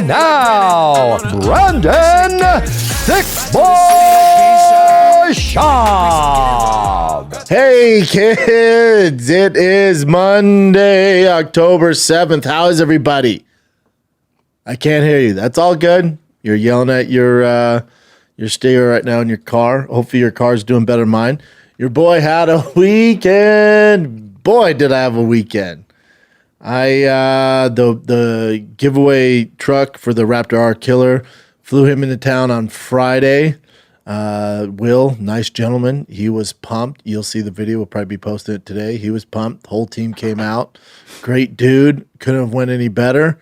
And now, Brandon Thick Boy Schaub. Hey kids, it is Monday, October 7th. How is everybody? I can't hear you. That's all good. You're yelling at your stereo right now in your car. Hopefully your car's doing better than mine. Your boy had a weekend. Boy, did I have a weekend. The giveaway truck for the Raptor R Killer, flew him into town on Friday. Will, nice gentleman. He was pumped. You'll see the video. We'll probably be posting it today. He was pumped. The whole team came out. Great dude. Couldn't have went any better.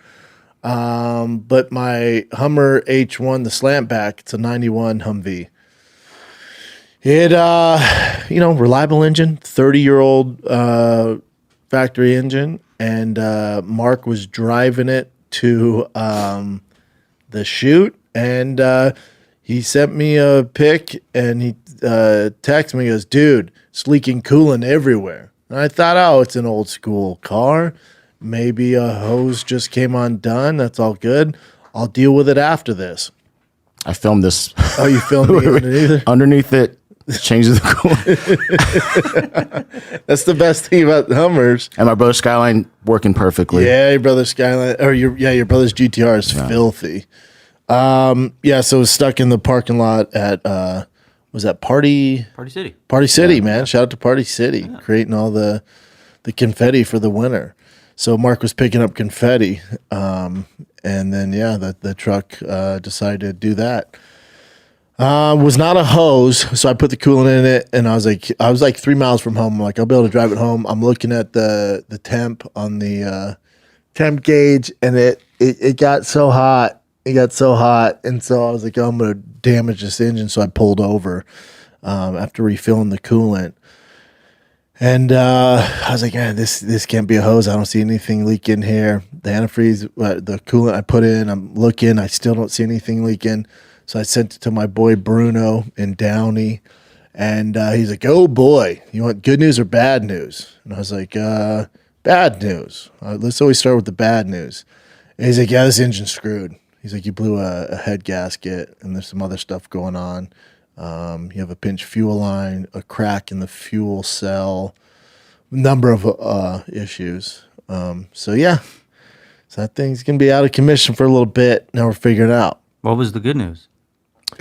But my Hummer H1, the slantback, it's a 91 Humvee. It, reliable engine, 30-year-old factory engine. And Mark was driving it to the shoot, and he sent me a pic, and he texted me, he goes, dude, it's leaking coolant everywhere. And I thought, oh, it's an old school car. Maybe a hose just came undone. That's all good. I'll deal with it after this. I filmed this. Oh, you filmed it underneath it? Underneath it. Changes the coolant. That's the best thing about the Hummers. And my brother's Skyline working perfectly. Yeah, your brother's Skyline, or your brother's GTR is filthy. So it was stuck in the parking lot at was that Party City? Party City, man. Shout out to Party City, creating all the confetti for the winter. So Mark was picking up confetti, and then the truck decided to do that. Was not a hose, so I put the coolant in it, and I was like 3 miles from home. I'm like, I'll be able to drive it home. I'm looking at the temp on the temp gauge, and it got so hot. It got so hot, and so I was like, oh, I'm gonna damage this engine. So I pulled over after refilling the coolant, and I was like, man, this can't be a hose. I don't see anything leaking here. The antifreeze, the coolant I put in, I'm looking. I still don't see anything leaking. So I sent it to my boy Bruno in Downey, and he's like, oh boy, you want good news or bad news? And I was like, bad news. Let's always start with the bad news. And he's like, yeah, this engine's screwed. He's like, you blew a head gasket, and there's some other stuff going on. You have a pinched fuel line, a crack in the fuel cell, number of issues. So that thing's going to be out of commission for a little bit. Now we're figuring it out. What was the good news?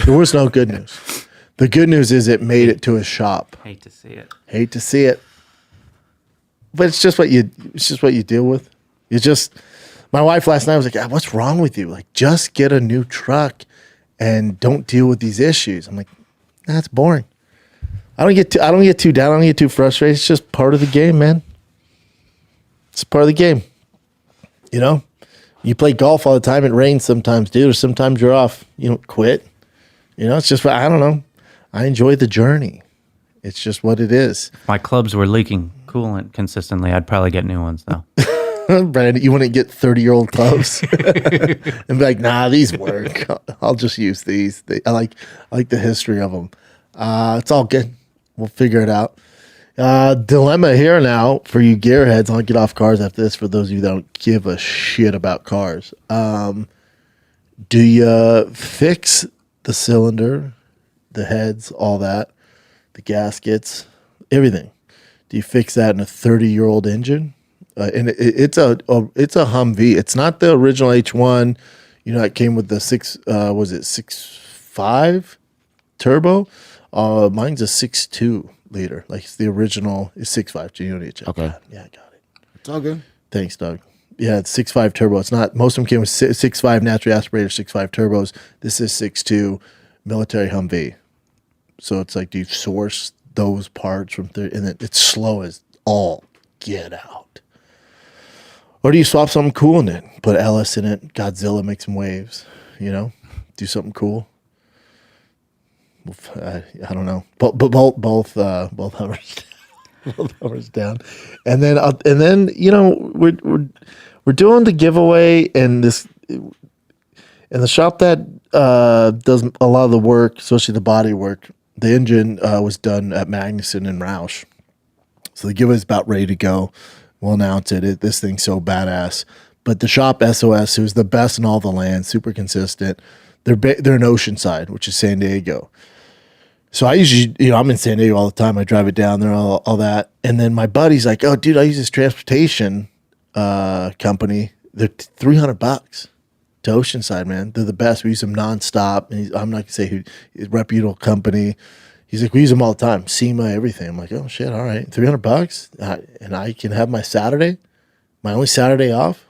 There was no good news. The good news is it made it to his shop. Hate to see it. Hate to see it. But it's just what you deal with. My wife last night was like, what's wrong with you? Like, just get a new truck and don't deal with these issues. I'm like, that's boring. I don't get too down, I don't get too frustrated. It's just part of the game, man. It's part of the game. You know? You play golf all the time. It rains sometimes, dude, or sometimes you're off. You don't quit. You know, it's just, I don't know. I enjoy the journey. It's just what it is. My clubs were leaking coolant consistently. I'd probably get new ones, though. Brandon, you wouldn't get 30-year-old clubs and be like, nah, these work. I'll just use these. I like the history of them. It's all good. We'll figure it out. Dilemma here now for you gearheads. I'll get off cars after this for those of you that don't give a shit about cars. Do you fix the cylinder, the heads, all that, the gaskets, everything? Do you fix that in a 30-year-old engine? And it's a Humvee. It's not the original H1. You know, it came with the 6.5 turbo. Mine's a 6.2 liter. Like, it's the original is 6.5. You don't need to check that. Yeah, I got it. It's all good. Thanks, Doug. Yeah, it's 6.5 turbo. It's not, most of them came with 6.5 naturally aspirated, 6.5 turbos. This is 6.2 military Humvee. So it's like, do you source those parts from and then it's slow as all get out. Or do you swap something cool in it? Put Ellis in it. Godzilla, make some waves. You know, do something cool. I don't know. Both Hummers, both Hummers down, and then you know we're doing the giveaway and this and the shop that does a lot of the work, especially the body work. The engine was done at Magnuson and Roush, so the giveaway is about ready to go. We'll announce it. This thing's so badass. But the shop SOS, who's the best in all the land, super consistent. They're in Oceanside, which is San Diego. So I usually, I'm in San Diego all the time. I drive it down there, all that. And then my buddy's like, "Oh, dude, I use this transportation company. They're $300 to Oceanside, man. They're the best. We use them nonstop." And I'm not gonna say who, reputable company. He's like, "We use them all the time. SEMA, everything." I'm like, "Oh shit, all right, $300, and I can have my Saturday, my only Saturday off."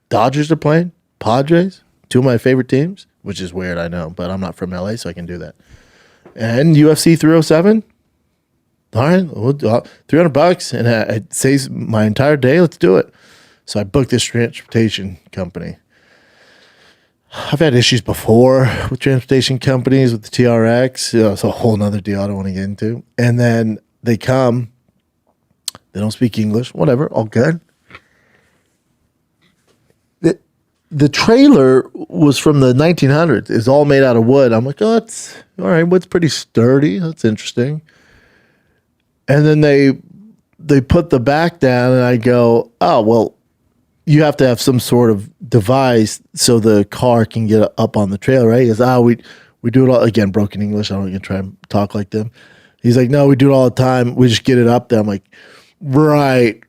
Dodgers are playing, Padres, two of my favorite teams, which is weird, I know, but I'm not from LA, so I can do that. And UFC 307. All right, we'll do $300, and it saves my entire day. Let's do it. So I booked this transportation company. I've had issues before with transportation companies with the TRX. It's a whole nother deal I don't want to get into. And then they come, they don't speak English, whatever, all good. The trailer was from the 1900s. It's all made out of wood. I'm like, "Oh, it's all right. Wood's pretty sturdy. That's interesting." And then they put the back down, and I go, "Oh, well, you have to have some sort of device so the car can get up on the trailer, right?" He goes, we do it all." Again, broken English. I don't even try and talk like them. He's like, "No, we do it all the time. We just get it up there." I'm like, "Right."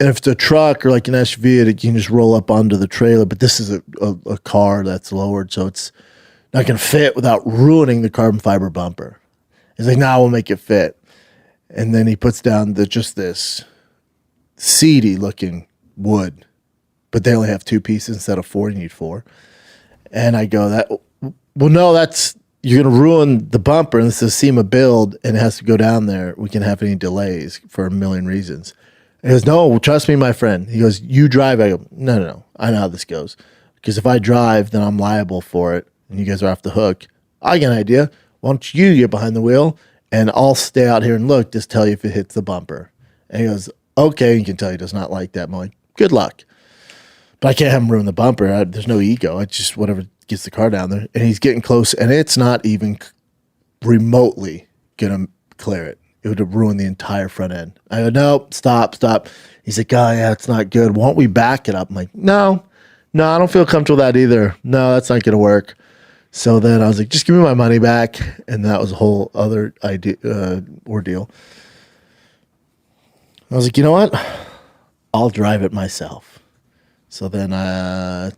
And if it's a truck or like an SUV, you can just roll up onto the trailer. But this is a car that's lowered, so it's not going to fit without ruining the carbon fiber bumper. He's like, "No, we'll make it fit." And then he puts down just this seedy looking wood, but they only have two pieces instead of four. You need four. And I go, well, no, you're going to ruin the bumper. And this is a SEMA build, and it has to go down there. We can have any delays for a million reasons. He goes, "No, trust me, my friend." He goes, "You drive." I go, No. I know how this goes. Because if I drive, then I'm liable for it, and you guys are off the hook. I got an idea. Why don't you get behind the wheel, and I'll stay out here and look, just tell you if it hits the bumper. And he goes, "Okay." You can tell he does not like that. I'm like, "Good luck." But I can't have him ruin the bumper. There's no ego. It's just whatever gets the car down there. And he's getting close, and it's not even remotely going to clear it. It would have ruined the entire front end. I go, "No, stop." He's like, "Oh, yeah, it's not good. Won't we back it up?" I'm like, No, I don't feel comfortable with that either. No, that's not going to work. So then I was like, "Just give me my money back." And that was a whole other ordeal. I was like, "You know what? I'll drive it myself." So then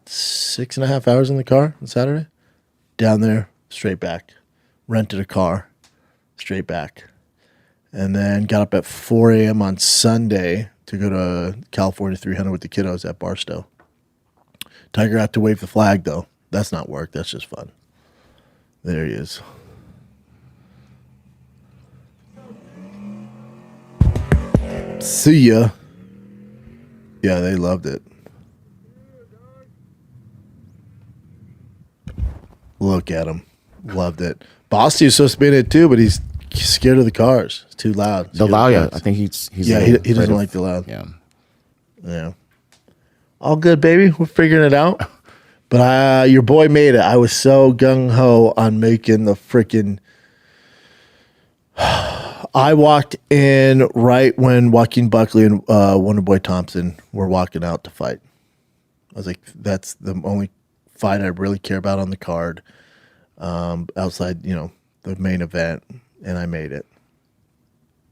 6.5 hours in the car on Saturday, down there, straight back. Rented a car, straight back. And then got up at 4 a.m. on Sunday to go to California 300 with the kiddos at Barstow. Tiger had to wave the flag, though. That's not work. That's just fun. There he is. See ya. Yeah, they loved it. Look at him. Loved it. Bosty was supposed to be in it, too, but he's scared of the cars. It's too loud. The loud, yeah. I think he's yeah, he doesn't like the loud. Yeah. All good, baby. We're figuring it out. But your boy made it. I was so gung-ho on making the freaking... I walked in right when Joaquin Buckley and Wonderboy Thompson were walking out to fight. I was like, that's the only fight I really care about on the card. Outside, the main event. And I made it.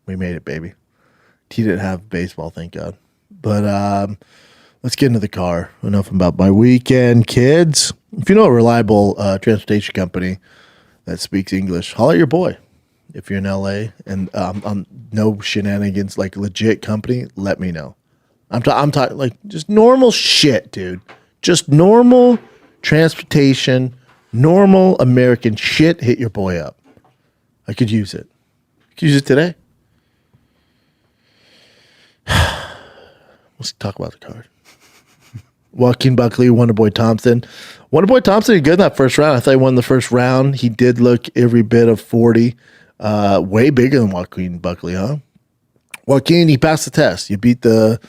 We made it, baby. He didn't have baseball, thank God. But let's get into the car. Enough about my weekend, kids. If you know a reliable transportation company that speaks English, holler at your boy. If you're in LA and no shenanigans, like legit company, let me know. I'm talking like just normal shit, dude. Just normal transportation, normal American shit. Hit your boy up. I could use it. I could use it today. Let's talk about the card. Joaquin Buckley, Wonderboy Thompson. Wonderboy Thompson did good in that first round. I thought he won the first round. He did look every bit of 40. Way bigger than Joaquin Buckley, huh? Joaquin, he passed the test. You beat you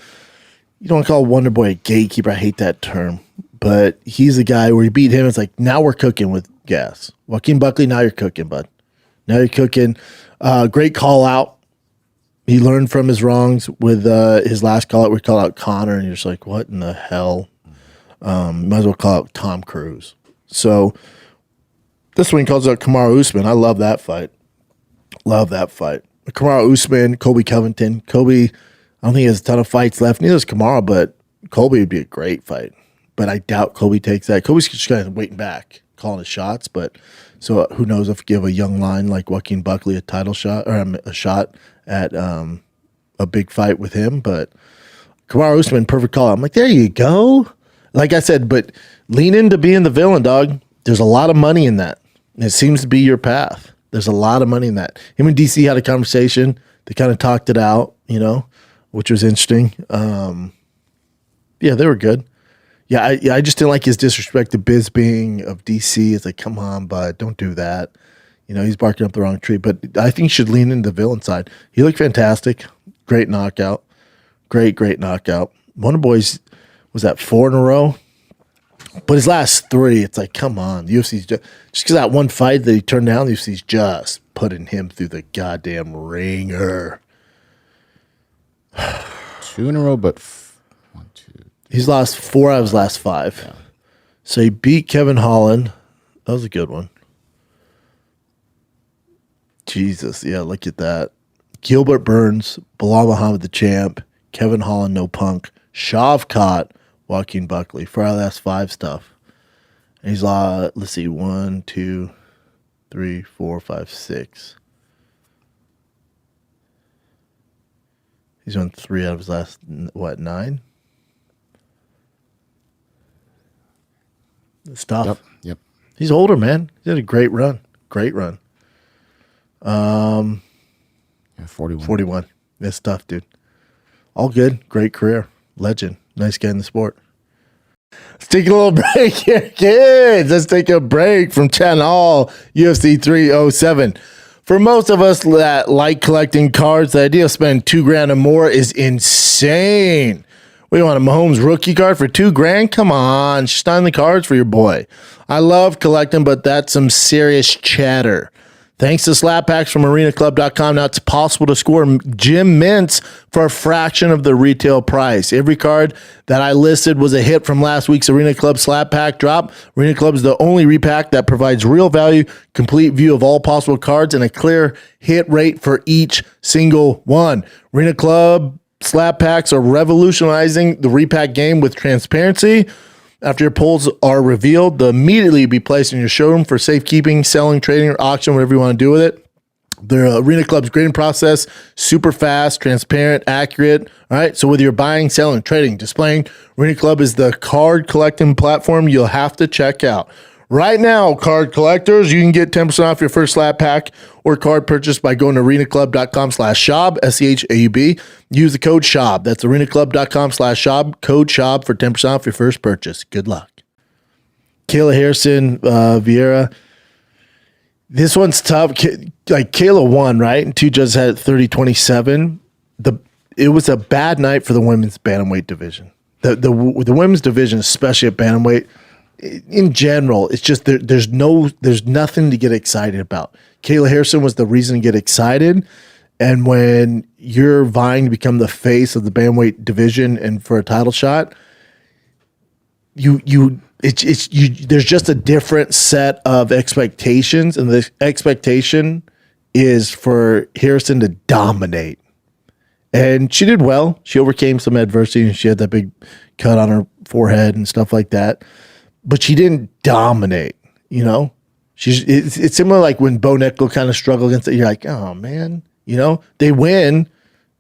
don't want to call Wonderboy a gatekeeper. I hate that term. But he's the guy where you beat him. It's like, now we're cooking with gas. Joaquin Buckley, now you're cooking, bud. Now you're cooking. Great call out. He learned from his wrongs with his last call out. We call out Connor, and you're just like, what in the hell? Might as well call out Tom Cruise. So this one calls out Kamaru Usman. I love that fight. Love that fight. Kamaru Usman, Colby Covington. Colby, I don't think he has a ton of fights left. Neither does Kamaru, but Colby would be a great fight. But I doubt Colby takes that. Colby's just kind of waiting back, calling his shots. But so who knows if you give a young line like Joaquin Buckley a title shot or a shot at a big fight with him. But Kamaru Usman, perfect call. I'm like, there you go. Like I said, but lean into being the villain, dog. There's a lot of money in that. And it seems to be your path. There's a lot of money in that. Him and DC had a conversation. They kind of talked it out, which was interesting. Yeah, they were good. Yeah, I just didn't like his disrespect to Bisping of DC. It's like, come on, bud, don't do that. He's barking up the wrong tree. But I think he should lean into the villain side. He looked fantastic. Great knockout. Great knockout. One of the boys, was that 4 in a row? But his last 3, it's like, come on. The UFC's just because that one fight that he turned down, the UFC's just putting him through the goddamn ringer. 2 in a row, but 1, 2. He's lost 4 out of his last 5. Yeah. So he beat Kevin Holland. That was a good one. Jesus, yeah, look at that. Gilbert Burns, Bilal Muhammad the champ, Kevin Holland, no punk, Schaub caught Joaquin Buckley for our last 5 stuff. And he's let's see, 1, 2, 3, 4, 5, 6. He's won 3 out of his last 9? It's tough. Yep. He's older, man. He had a great run. Yeah, 41. 41. That's tough, dude. All good. Great career. Legend. Nice guy in the sport. Let's take a little break here, kids. Let's take a break from Channel UFC 307. For most of us that like collecting cards, the idea of spending $2,000 or more is insane. We want a Mahomes rookie card for $2,000? Come on, shine the cards for your boy. I love collecting, but that's some serious chatter. Thanks to slap packs from arenaclub.com, now it's possible to score gym mints for a fraction of the retail price. Every card that I listed was a hit from last week's Arena Club slap pack drop. Arena Club is the only repack that provides real value, complete view of all possible cards, and a clear hit rate for each single one. Arena Club slap packs are revolutionizing the repack game with transparency. After your pulls are revealed, they'll immediately be placed in your showroom for safekeeping, selling, trading, or auction, whatever you want to do with it. The Arena Club's grading process, super fast, transparent, accurate. All right, so whether you're buying, selling, trading, displaying, Arena Club is the card collecting platform you'll have to check out. Right now, card collectors, you can get 10% off your first slap pack or card purchase by going to arenaclub.com/Schaub, SCHAUB. Use the code Schaub. That's arenaclub.com/Schaub, code Schaub for 10% off your first purchase. Good luck. Kayla Harrison, Vieira. This one's tough. Like Kayla won, right? And 2 judges had 30-27. It was a bad night for the women's bantamweight division. The women's division, especially at bantamweight, in general, it's just there's nothing to get excited about. Kayla Harrison was the reason to get excited, and when you're vying to become the face of the bantamweight division and for a title shot, there's just a different set of expectations, and the expectation is for Harrison to dominate. And she did well. She overcame some adversity, and she had that big cut on her forehead and stuff like that. But she didn't dominate, It's similar like when Bo Nickel kind of struggled against it. You're like, oh man, they win,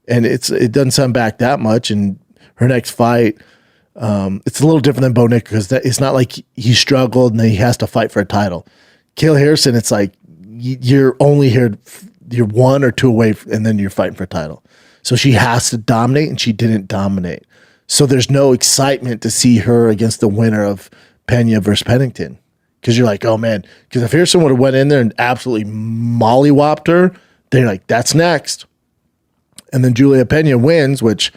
and it doesn't sound back that much. And her next fight, it's a little different than Bo Nickel because it's not like he struggled and then he has to fight for a title. Kayla Harrison, it's like you're only here, you're 1 or 2 away, and then you're fighting for a title. So she has to dominate, and she didn't dominate. So there's no excitement to see her against the winner of Pena versus Pennington, because you're like, oh man, because if Harrison would have went in there and absolutely mollywopped her, then you're like, that's next. And then Julia Pena wins, which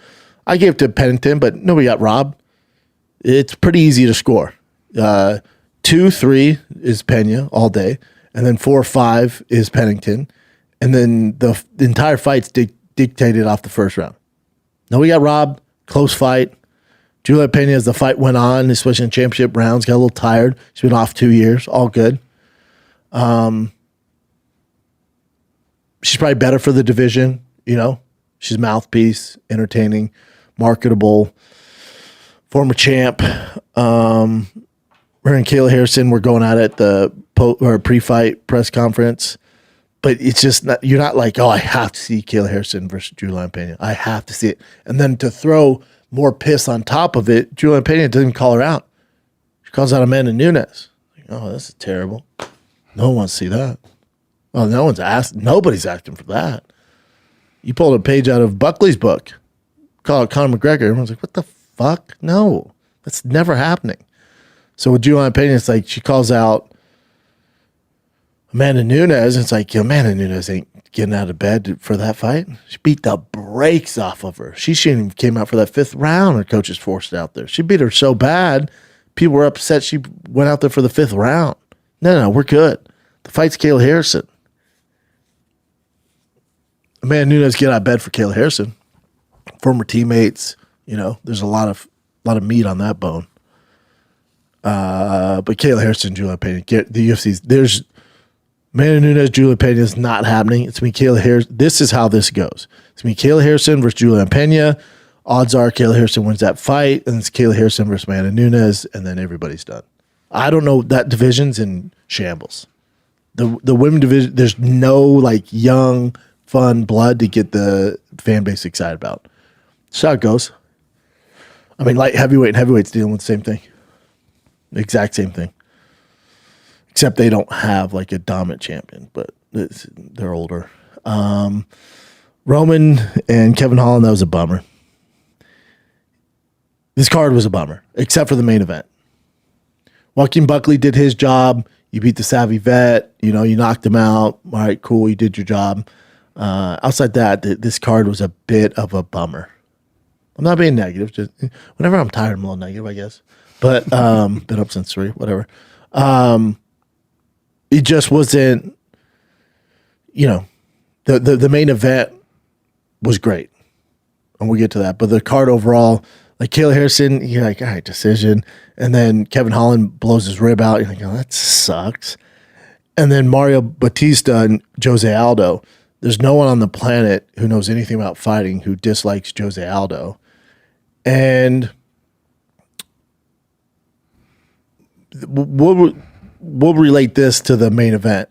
I gave to Pennington, but nobody got robbed. It's pretty easy to score. 2-3 is Pena all day, and then 4-5 is Pennington, and then the entire fight's dictated off the first round. No, we got robbed. Close fight. Juliana Pena, as the fight went on, especially in championship rounds, got a little tired. She's been off 2 years. All good. She's probably better for the division. She's mouthpiece, entertaining, marketable, former champ. Her and Kayla Harrison were going at it the pre-fight press conference, but it's just not, you're not like, oh, I have to see Kayla Harrison versus Juliana Pena. I have to see it. And then to throw more piss on top of it, Juliana Pena doesn't even call her out. She calls out Amanda Nunes. Like, oh, this is terrible. No one wants to see that. Well, nobody's asking for that. You pulled a page out of Buckley's book, call it Conor McGregor. Everyone's like, what the fuck? No, that's never happening. So with Juliana Pena, it's like she calls out Amanda Nunes. And it's like, Amanda Nunes ain't getting out of bed for that fight. She beat the brakes off of her. She shouldn't even came out for that 5th round. Her coaches forced her out there. She beat her so bad, people were upset she went out there for the 5th round. No, we're good. The fight's Kayla Harrison. Amanda Nunes get out of bed for Kayla Harrison. Former teammates, there's a lot of meat on that bone. But Kayla Harrison, Juliana Pena, the UFC's, there's Amanda Nunes, Juliana Pena is not happening. It's me, Kayla Harrison. This is how this goes. It's me, Kayla Harrison versus Juliana Pena. Odds are Kayla Harrison wins that fight, and it's Kayla Harrison versus Amanda Nunes, and then everybody's done. I don't know, that division's in shambles. The women division, there's no young, fun blood to get the fan base excited about. That's how it goes. I mean, light heavyweight and heavyweight's dealing with the same thing. The exact same thing. Except they don't have a dominant champion, but they're older. Roman and Kevin Holland, that was a bummer. This card was a bummer, except for the main event. Joaquin Buckley did his job. You beat the savvy vet. You knocked him out. All right, cool. You did your job. Outside that, this card was a bit of a bummer. I'm not being negative. Just whenever I'm tired, I'm a little negative, I guess. But been up since 3, whatever. It just wasn't. The main event was great, and we'll get to that. But the card overall, Kayla Harrison, you're like, all right, decision, and then Kevin Holland blows his rib out. You're like, oh, that sucks. And then Mario Batista and Jose Aldo. There's no one on the planet who knows anything about fighting who dislikes Jose Aldo. And we'll relate this to the main event.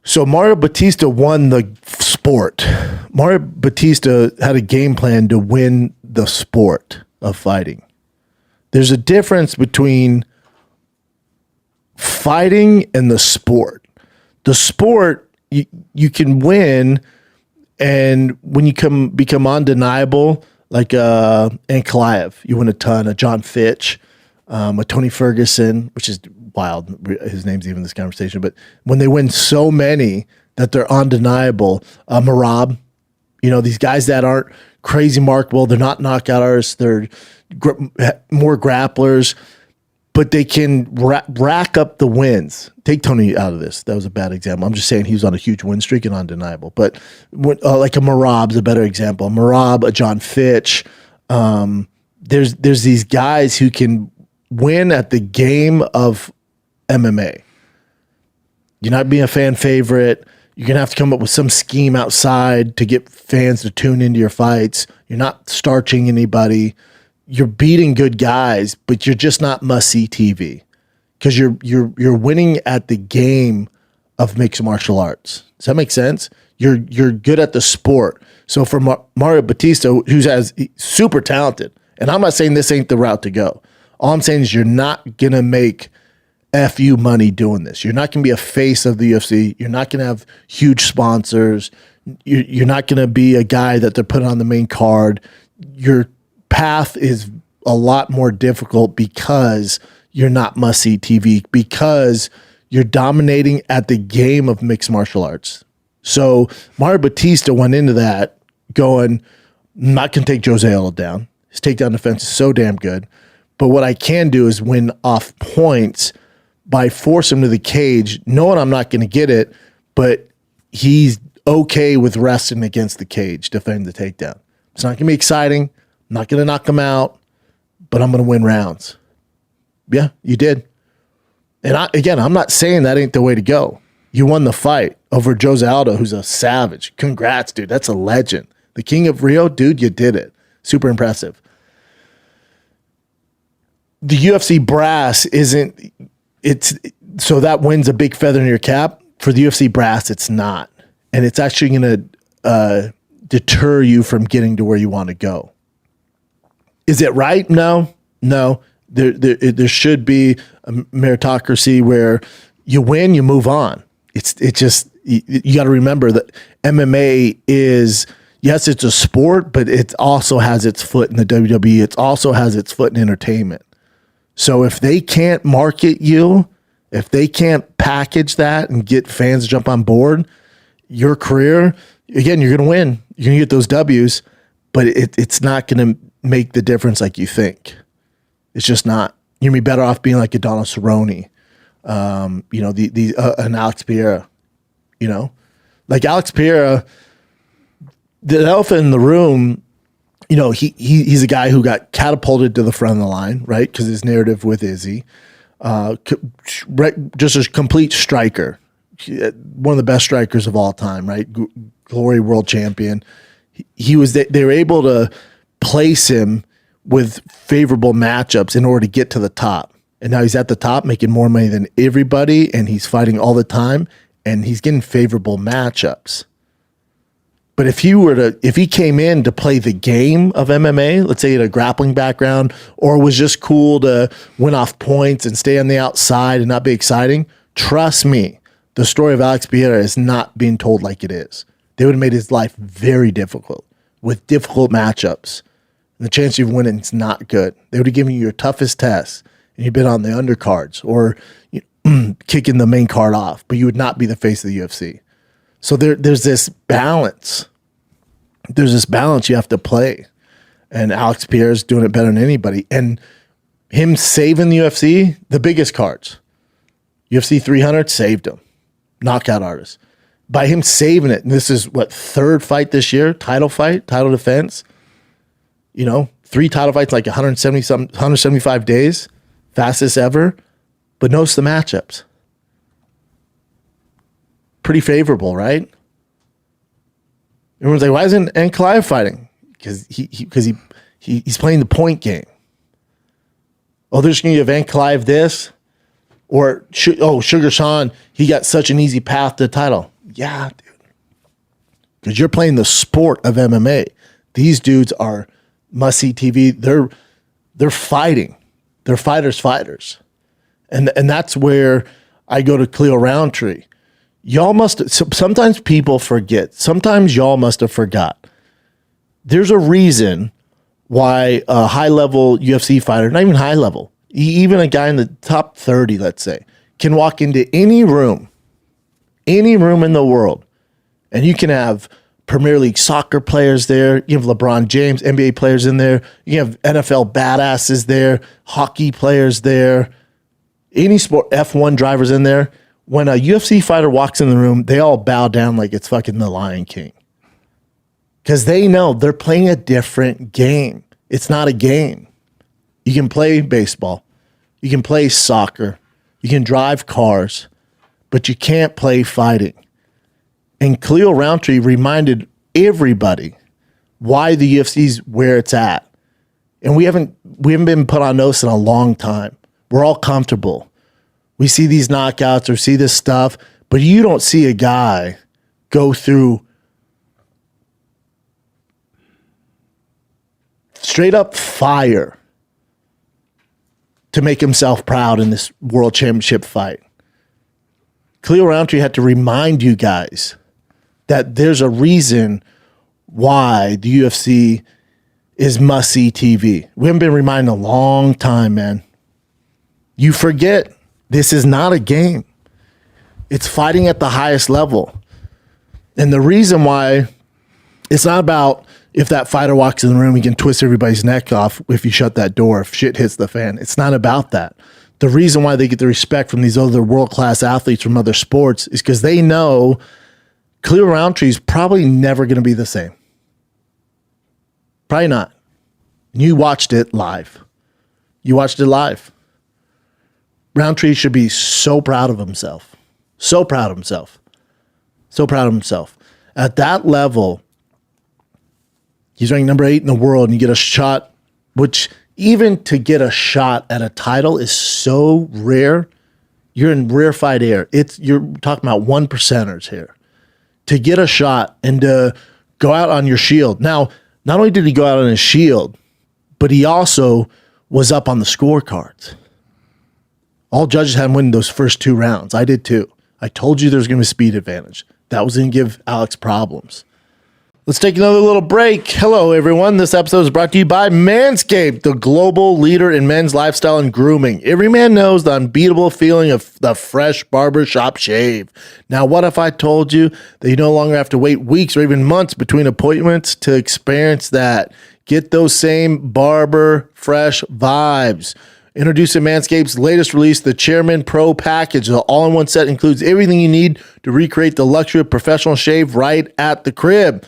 So Mario Batista won the sport. Mario Batista had a game plan to win the sport of fighting. There's a difference between fighting and the sport. The sport, you can win, and when you become undeniable, like Ankalaev, you win a ton. A John Fitch, a Tony Ferguson, which is wild. His name's even in this conversation. But when they win so many that they're undeniable, Marab, these guys that aren't crazy marketable, they're not knockout artists, they're more grapplers, but they can rack up the wins. Take Tony out of this. That was a bad example. I'm just saying he was on a huge win streak and undeniable. But like a Marab's a better example. A Marab, a John Fitch. There's these guys who can win at the game of MMA. You're not being a fan favorite. You're going to have to come up with some scheme outside to get fans to tune into your fights. You're not starching anybody. You're beating good guys, but you're just not must-see TV because you're winning at the game of mixed martial arts. Does that make sense? You're good at the sport. So for Mario Batista, who's super talented, and I'm not saying this ain't the route to go. All I'm saying is you're not going to make FU money doing this. You're not going to be a face of the UFC. You're not going to have huge sponsors. You're not going to be a guy that they're putting on the main card. Your path is a lot more difficult because you're not must-see TV, because you're dominating at the game of mixed martial arts. So Mario Batista went into that going, I'm not going to take Jose Aldo down. His takedown defense is so damn good. But what I can do is win off points by force him to the cage, knowing I'm not going to get it, but he's okay with wrestling against the cage, defending the takedown. It's not going to be exciting. I'm not going to knock him out, but I'm going to win rounds. Yeah, you did. And I'm not saying that ain't the way to go. You won the fight over Jose Aldo, who's a savage. Congrats, dude. That's a legend. The King of Rio, dude, you did it. Super impressive. The UFC brass so that wins a big feather in your cap. For the UFC brass, it's not. And it's actually going to deter you from getting to where you want to go. Is it right? No. There should be a meritocracy where you win, you move on. It's just, you got to remember that MMA is, yes, it's a sport, but it also has its foot in the WWE. It also has its foot in entertainment. So if they can't market you, if they can't package that and get fans to jump on board, your career, again, you're going to win. You're going to get those W's, but it's not going to make the difference like you think. It's just not. You're going to be better off being like a Donald Cerrone, an Alex Pereira, like Alex Pereira, the elephant in the room, he's a guy who got catapulted to the front of the line, right? Because his narrative with Izzy, just a complete striker, one of the best strikers of all time, right? Glory world champion. They were able to place him with favorable matchups in order to get to the top. And now he's at the top making more money than everybody, and he's fighting all the time, and he's getting favorable matchups. But if he came in to play the game of MMA, let's say he had a grappling background or was just cool to win off points and stay on the outside and not be exciting, trust me, the story of Alex Pereira is not being told like it is. They would have made his life very difficult with difficult matchups. And the chance of winning is not good. They would have given you your toughest tests, and you've been on the undercards or kicking the main card off, but you would not be the face of the UFC. So there's this balance. There's this balance you have to play. And Alex Pereira's doing it better than anybody. And him saving the UFC, the biggest cards. UFC 300 saved him. Knockout artist. By him saving it, and this is third fight this year, title defense. 3 title fights, like 175 days, fastest ever, but notice the matchups. Pretty favorable, right? Everyone's like, why isn't Ankalaev fighting? Because he's playing the point game. Oh, they're just going to give Ankalaev this, or Sugar Sean, he got such an easy path to the title. Yeah, dude. Because you're playing the sport of MMA. These dudes are must-see TV. They're fighting. They're fighters. And that's where I go to Cleo Roundtree. Sometimes people forget. Sometimes y'all must have forgot. There's a reason why a high-level UFC fighter, not even high-level, even a guy in the top 30, let's say, can walk into any room in the world, and you can have Premier League soccer players there. You have LeBron James, NBA players in there. You have NFL badasses there, hockey players there, any sport, F1 drivers in there. When a UFC fighter walks in the room, they all bow down like it's fucking the Lion King. Because they know they're playing a different game. It's not a game. You can play baseball. You can play soccer. You can drive cars. But you can't play fighting. And Cleo Roundtree reminded everybody why the UFC's where it's at. And we haven't been put on notice in a long time. We're all comfortable. We see these knockouts or see this stuff, but you don't see a guy go through straight up fire to make himself proud in this world championship fight. Cleo Roundtree had to remind you guys that there's a reason why the UFC is must-see TV. We haven't been reminded in a long time, man. You forget. This is not a game. It's fighting at the highest level. And the reason why it's not about if that fighter walks in the room, he can twist everybody's neck off if you shut that door, if shit hits the fan. It's not about that. The reason why they get the respect from these other world-class athletes from other sports is because they know Khalil Rountree's probably never going to be the same. Probably not. You watched it live. Roundtree should be so proud of himself. So proud of himself. At that level, he's ranked number 8 in the world, and you get a shot, which even to get a shot at a title is so rare. You're in rarefied air. You're talking about 1%ers here. To get a shot and to go out on your shield. Now, not only did he go out on his shield, but he also was up on the scorecards. All judges had him win those first 2 rounds. I did too. I told you there's going to be a speed advantage. That was going to give Alex problems. Let's take another little break. Hello, everyone. This episode is brought to you by Manscaped, the global leader in men's lifestyle and grooming. Every man knows the unbeatable feeling of the fresh barbershop shave. Now, what if I told you that you no longer have to wait weeks or even months between appointments to experience that? Get those same barber fresh vibes. Introducing Manscaped's latest release, the Chairman Pro Package. The all-in-one set includes everything you need to recreate the luxury of professional shave right at the crib.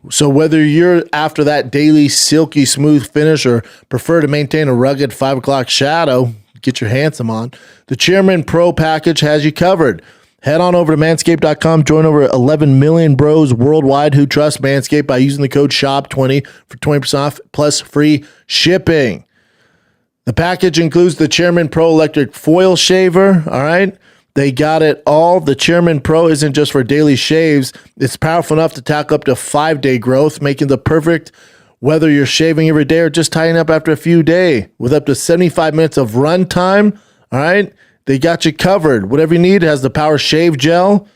So whether you're after that daily silky smooth finish or prefer to maintain a rugged 5 o'clock shadow, get your handsome on, the Chairman Pro Package has you covered. Head on over to manscaped.com. Join over 11 million bros worldwide who trust Manscaped by using the code SHOP20 for 20% off plus free shipping. The package includes the Chairman Pro electric foil shaver. All right. They got it all. The Chairman Pro isn't just for daily shaves. It's powerful enough to tackle up to 5-day growth, making the perfect whether you're shaving every day or just tying up after a few days. With up to 75 minutes of run time, all right, they got you covered. Whatever you need, it has the Power Shave Gel.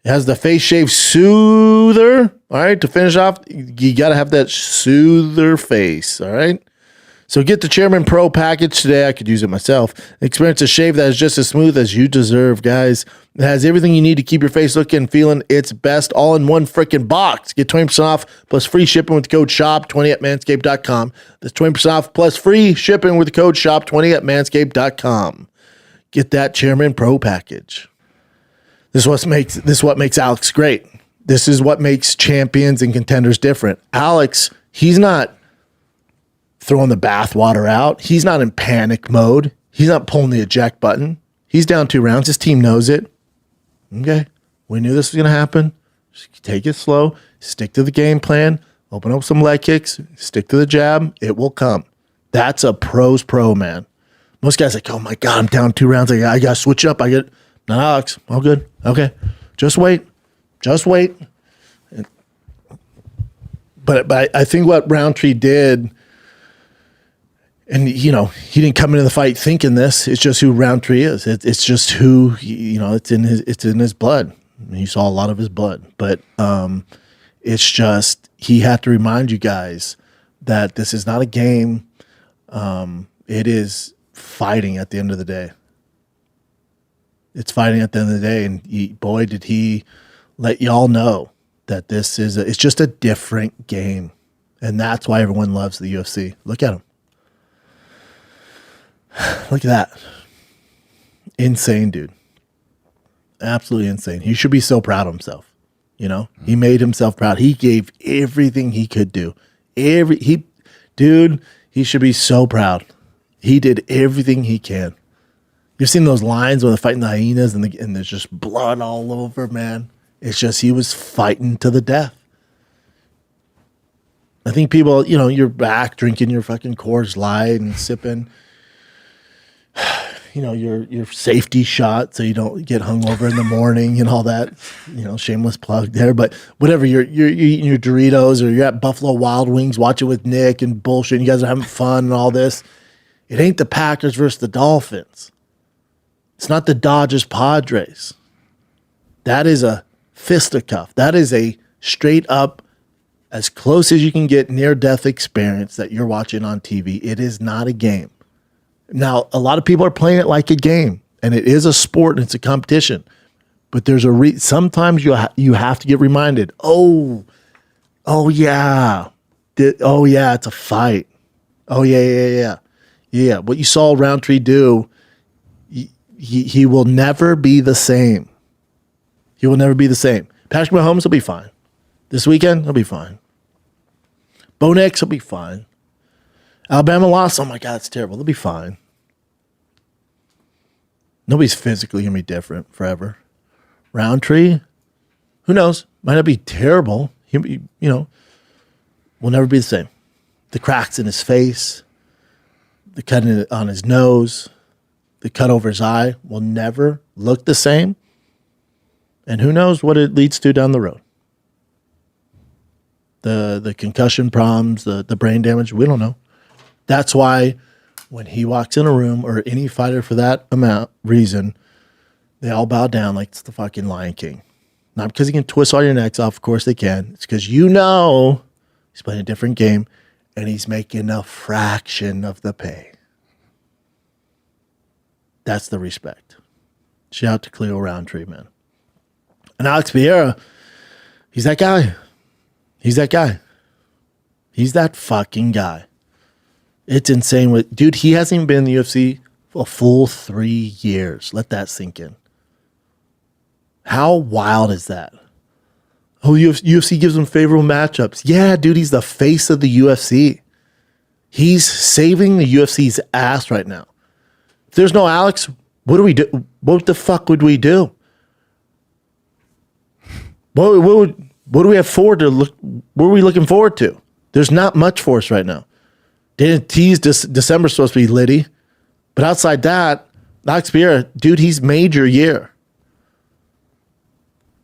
It has the Face Shave Soother, all right, to finish off. You got to have that soother face, all right? So get the Chairman Pro package today. I could use it myself. Experience a shave that is just as smooth as you deserve, guys. It has everything you need to keep your face looking and feeling its best all in one freaking box. Get 20% off plus free shipping with the code SHOP20 at manscaped.com. That's 20% off plus free shipping with the code SHOP20 at manscaped.com. Get that Chairman Pro package. This is what makes Alex great. This is what makes champions and contenders different. Alex, he's not throwing the bathwater out. He's not in panic mode. He's not pulling the eject button. He's down 2 rounds. His team knows it. Okay. We knew this was going to happen. Just take it slow. Stick to the game plan. Open up some leg kicks. Stick to the jab. It will come. That's a pro's pro, man. Most guys are like, oh my God, I'm down 2 rounds. I got to switch up. No, Alex, all good. Okay. Just wait. But I think what Roundtree did, and, you know, he didn't come into the fight thinking this. It's just who Roundtree is. It's just who, you know, it's in his blood. You saw a lot of his blood. But it's just he had to remind you guys that this is not a game. It is fighting at the end of the day. It's fighting at the end of the day. And boy, did he let y'all know that this is it's just a different game. And that's why everyone loves the UFC. Look at him. Look at that. Insane, dude. Absolutely insane. He should be so proud of himself. You know, he made himself proud. He gave everything he could do. He should be so proud. He did everything he can. You've seen those lines when they're fighting the hyenas and there's just blood all over, man. It's just he was fighting to the death. I think people, you know, you're back drinking your fucking Coors Light and sipping, you know, your safety shot so you don't get hungover in the morning and all that, you know, shameless plug there. But whatever, you're eating your Doritos or you're at Buffalo Wild Wings watching with Nick and bullshit. And you guys are having fun and all this. It ain't the Packers versus the Dolphins. It's not the Dodgers Padres. That is a fisticuff. That is a straight up, as close as you can get near-death experience that you're watching on TV. It is not a game. Now, a lot of people are playing it like a game, and it is a sport and it's a competition. But there's sometimes you have to get reminded. Oh yeah, it's a fight. Oh yeah. What you saw Roundtree do, he will never be the same. He will never be the same. Patrick Mahomes will be fine. This weekend, he'll be fine. Bo Nix will be fine. Alabama lost. Oh my God, it's terrible. They'll be fine. Nobody's physically going to be different forever. Roundtree, who knows? Might not be terrible. He'll be, will never be the same. The cracks in his face, the cut on his nose, the cut over his eye will never look the same. And who knows what it leads to down the road. The concussion problems, the brain damage, we don't know. That's why when he walks in a room, or any fighter for that reason, they all bow down like it's the fucking Lion King. Not because he can twist all your necks off. Of course they can. It's because he's playing a different game and he's making a fraction of the pay. That's the respect. Shout out to Cleo Roundtree, man. And Alex Pereira, he's that guy. He's that guy. He's that fucking guy. It's insane. Dude, he hasn't even been in the UFC for a full 3 years. Let that sink in. How wild is that? Oh, UFC gives him favorable matchups. Yeah, dude, he's the face of the UFC. He's saving the UFC's ass right now. If there's no Alex, what do we do? What the fuck would we do? What do we have forward to look? What are we looking forward to? There's not much for us right now. They didn't tease December's supposed to be litty. But outside that, Alex Pereira, dude, he's made your year.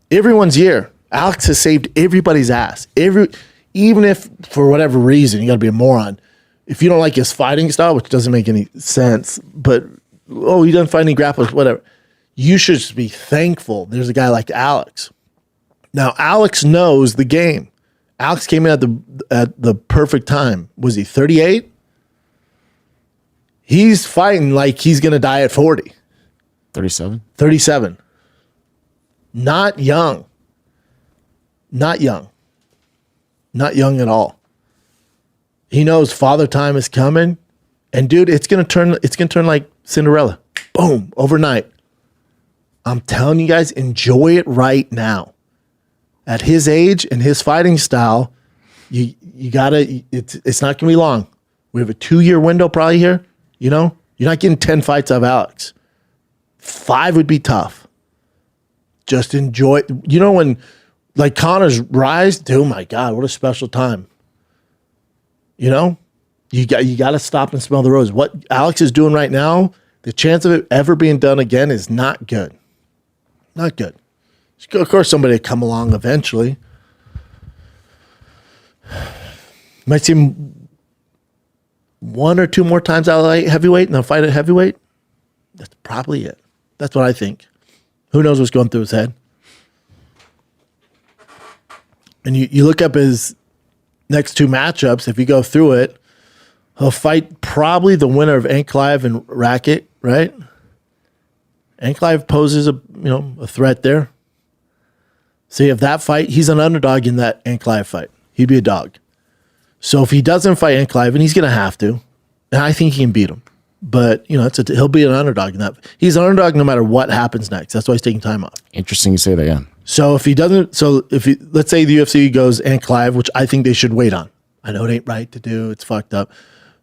Everyone's year. Alex has saved everybody's ass. Even if, for whatever reason, you got to be a moron. If you don't like his fighting style, which doesn't make any sense, but, he doesn't fight any grapplers, whatever. You should just be thankful there's a guy like Alex. Now, Alex knows the game. Alex came in at the perfect time. Was he 38? He's fighting like he's going to die at 40. 37? 37. Not young. Not young. Not young at all. He knows father time is coming. And dude, it's going to turn like Cinderella. Boom, overnight. I'm telling you guys, enjoy it right now. At his age and his fighting style, you gotta. It's not gonna be long. We have a 2-year window probably here. You're not getting 10 fights out of Alex. 5 would be tough. Just enjoy. When like Connor's rise. Oh my God, what a special time. You got to stop and smell the rose. What Alex is doing right now, the chance of it ever being done again is not good. Not good. Of course, somebody will come along eventually. Might see him 1 or 2 more times out of light heavyweight and they'll fight at heavyweight. That's probably it. That's what I think. Who knows what's going through his head? And you look up his next 2 matchups. If you go through it, he'll fight probably the winner of Ankalaev and Rakic, right? Ankalaev poses a threat there. So you have that fight. He's an underdog in that Ankalaev fight. He'd be a dog. So if he doesn't fight Ankalaev, and he's going to have to, and I think he can beat him. But, he'll be an underdog in that. He's an underdog no matter what happens next. That's why he's taking time off. Interesting you say that, yeah. So if he doesn't, let's say the UFC goes Ankalaev, which I think they should wait on. I know it ain't right to do. It's fucked up.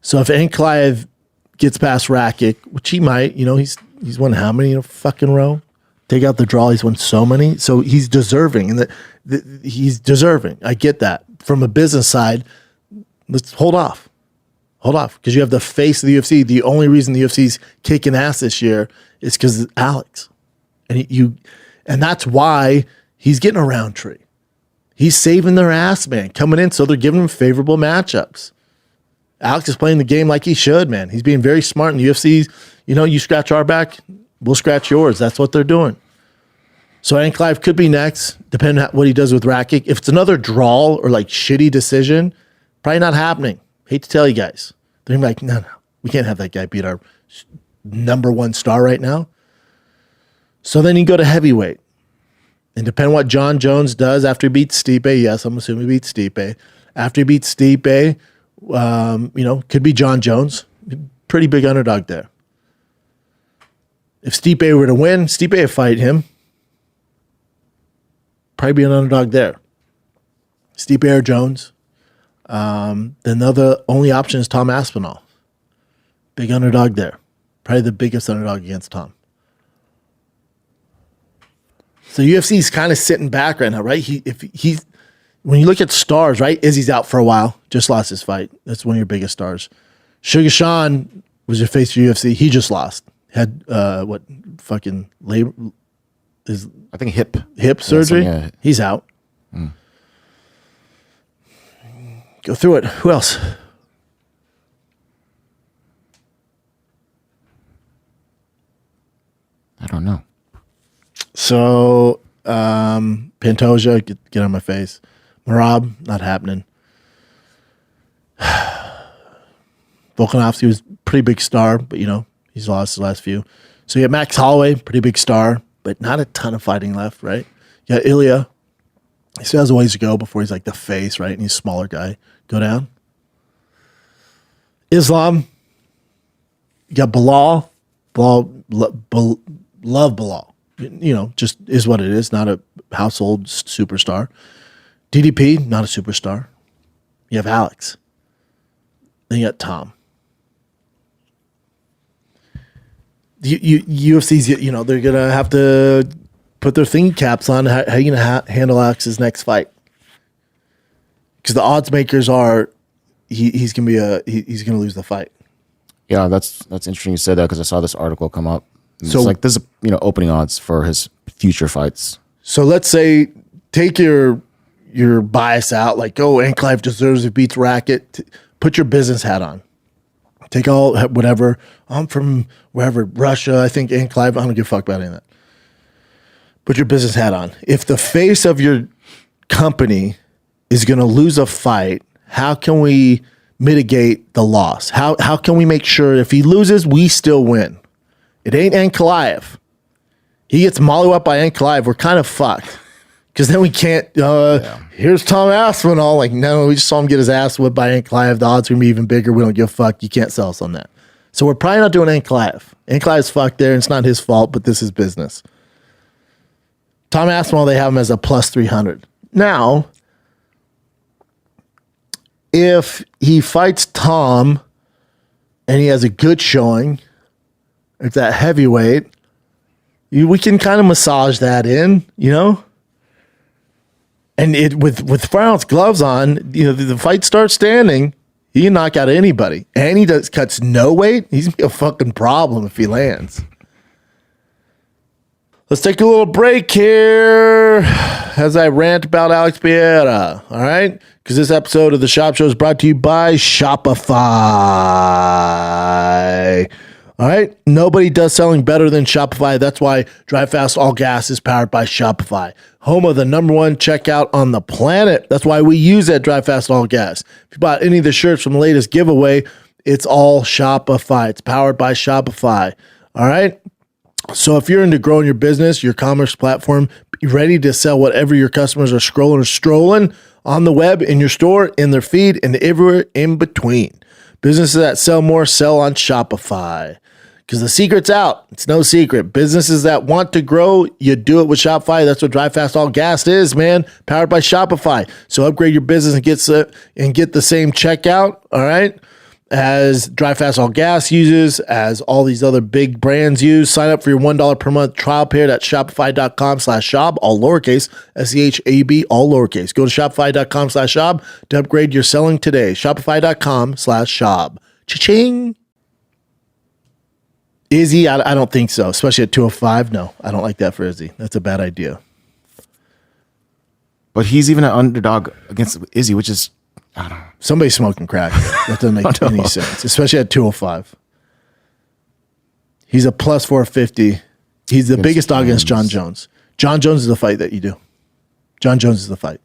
So if Ankalaev gets past Rakic, which he might, he's won how many in a fucking row? Take out the draw, he's won so many. So he's deserving. And he's deserving. I get that. From a business side, let's hold off. Hold off. Because you have the face of the UFC. The only reason the UFC's kicking ass this year is because of Alex. And that's why he's getting a Roundtree. He's saving their ass, man, coming in. So they're giving him favorable matchups. Alex is playing the game like he should, man. He's being very smart in the UFC. You scratch our back, we'll scratch yours. That's what they're doing. So Ankalaev could be next, depending on what he does with Rakic. If it's another draw or like shitty decision, probably not happening. Hate to tell you guys. They're gonna be like, no, we can't have that guy beat our number 1 star right now. So then you go to heavyweight. And depending on what John Jones does after he beats Stipe, yes, I'm assuming he beats Stipe. After he beats Stipe, could be John Jones. Pretty big underdog there. If Stipe were to win, Stipe would fight him. probably be an underdog there. Stipe Air Jones. Then the other only option is Tom Aspinall. Big underdog there. Probably the biggest underdog against Tom. So UFC is kind of sitting back right now, right? When you look at stars, right? Izzy's out for a while. Just lost his fight. That's one of your biggest stars. Sugar Sean was your face for UFC. He just lost. Had fucking labor? I think hip Surgery. Yeah. He's out. Go through it. Who else? I don't know. So Pantoja, get on my face. Marab, not happening. Volkanovski was a pretty big star, but he's lost his last few. So you got Max Holloway, pretty big star, but not a ton of fighting left, right? You got Ilya. He still has a ways to go before he's like the face, right? And he's a smaller guy. Go down. Islam. You got Bilal. Love Bilal. Just is what it is. Not a household superstar. DDP, not a superstar. You have Alex. Then you got Tom. UFC's, they're going to have to put their thinking caps on. How are you going to handle Alex's next fight? Because the odds makers are he's going to lose the fight. Yeah, that's interesting you said that because I saw this article come up. So it's like this is opening odds for his future fights. So let's say take your bias out, like Ankalaev deserves to beat Racket. Put your business hat on. Take all whatever. I'm from wherever, Russia. I think Ankalaev. I don't give a fuck about any of that. Put your business hat on. If the face of your company is going to lose a fight, how can we mitigate the loss? How can we make sure if he loses, we still win? It ain't Ankalaev. He gets mollywopped by Ankalaev. We're kind of fucked. Because then we can't, here's Tom Aspinall. Like, no, we just saw him get his ass whipped by Ankalaev. The odds are going to be even bigger. We don't give a fuck. You can't sell us on that. So we're probably not doing Ankalaev. Ankalaev's fucked there, and it's not his fault, but this is business. Tom Aspinall, they have him as a plus 300. Now, if he fights Tom and he has a good showing, it's that heavyweight, we can kind of massage that in, And with 4 ounce gloves on, the fight starts standing. He can knock out anybody. And he cuts no weight. He's going to be a fucking problem if he lands. Let's take a little break here as I rant about Alex Pereira. All right? Because this episode of the Schaub Show is brought to you by Shopify. All right? Nobody does selling better than Shopify. That's why Drive Fast All Gas is powered by Shopify. Home of the #1 checkout on the planet. That's why we use that Drive Fast All Gas. If you bought any of the shirts from the latest giveaway, it's all Shopify. It's powered by Shopify. All right? So if you're into growing your business, your commerce platform, be ready to sell whatever your customers are scrolling or strolling on the web, in your store, in their feed, and everywhere in between. Businesses that sell more sell on Shopify. Because the secret's out. It's no secret. Businesses that want to grow, you do it with Shopify. That's what Drive Fast All Gas is, man. Powered by Shopify. So upgrade your business and get the same checkout, all right, as Drive Fast All Gas uses, as all these other big brands use. Sign up for your $1 per month trial period at shopify.com/Schaub, all lowercase, SCHAB, all lowercase. Go to shopify.com/Schaub to upgrade your selling today. Shopify.com/Schaub. Cha-ching. Izzy, I don't think so, especially at 205. No, I don't like that for Izzy. That's a bad idea. But he's even an underdog against Izzy, which is, I don't know. Somebody's smoking crack. That doesn't make any sense, especially at 205. He's a plus 450. He's the biggest dog against John Jones. John Jones is the fight that you do. John Jones is the fight.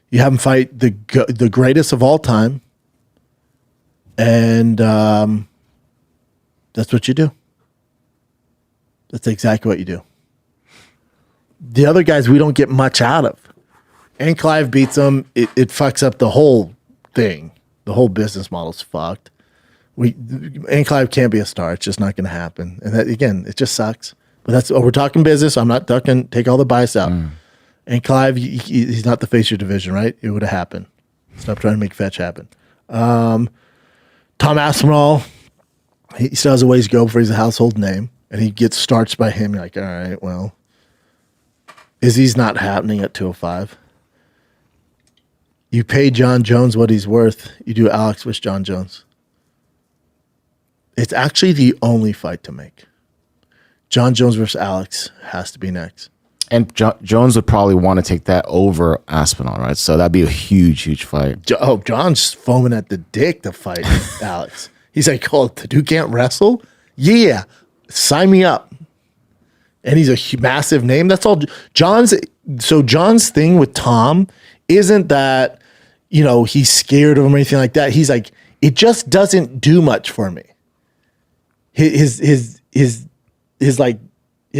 You have him fight the greatest of all time, and that's what you do. That's exactly what you do. The other guys we don't get much out of. Ankalaev beats him. It fucks up the whole thing. The whole business model's fucked. Ankalaev can't be a star. It's just not going to happen. And that, again, it just sucks. But we're talking business. I'm not talking. Take all the bias out. And Clive, he's not the face of your division, right? It would have happened. Stop trying to make fetch happen. Tom Aspinall, he still has a ways to go before he's a household name. And he gets starts by him. You're like, all right, well, Izzy's not happening at 205. You pay John Jones what he's worth. You do Alex versus John Jones. It's actually the only fight to make. John Jones versus Alex has to be next. And Jones would probably want to take that over Aspinall, right? So that'd be a huge fight. John's foaming at the dick to fight Alex. He's like, oh, the dude can't wrestle? Yeah, sign me up. And he's a massive name. That's all. John's thing with Tom isn't that, he's scared of him or anything like that. He's like, it just doesn't do much for me. His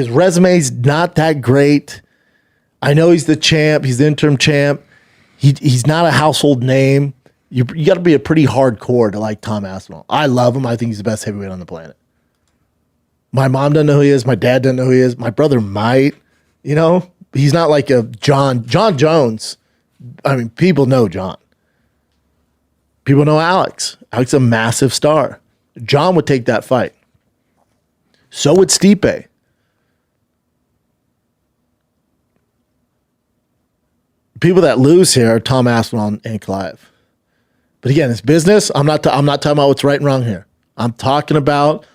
resume's not that great. I know he's the champ. He's the interim champ. He's not a household name. You got to be a pretty hardcore to like Tom Aspinall. I love him. I think he's the best heavyweight on the planet. My mom doesn't know who he is. My dad doesn't know who he is. My brother might. He's not like a John Jones. I mean, people know John. People know Alex. Alex is a massive star. John would take that fight. So would Stipe. People that lose here are Tom Aspinall and Clive. But again, it's business. I'm not talking about what's right and wrong here. I'm talking about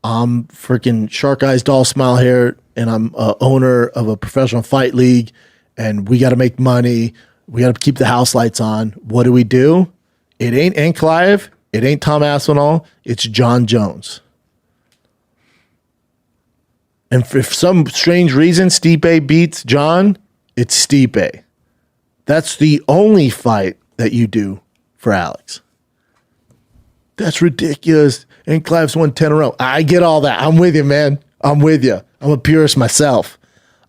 I'm freaking Shark Eyes Doll Smile here, and I'm a owner of a professional fight league, and we got to make money. We got to keep the house lights on. What do? It ain't Clive. It ain't Tom Aspinall. It's John Jones. And for some strange reason, Stipe beats John, it's Stipe. That's the only fight that you do for Alex. That's ridiculous. And Clive's won 10 in a row. I get all that. I'm with you, man. I'm with you. I'm a purist myself.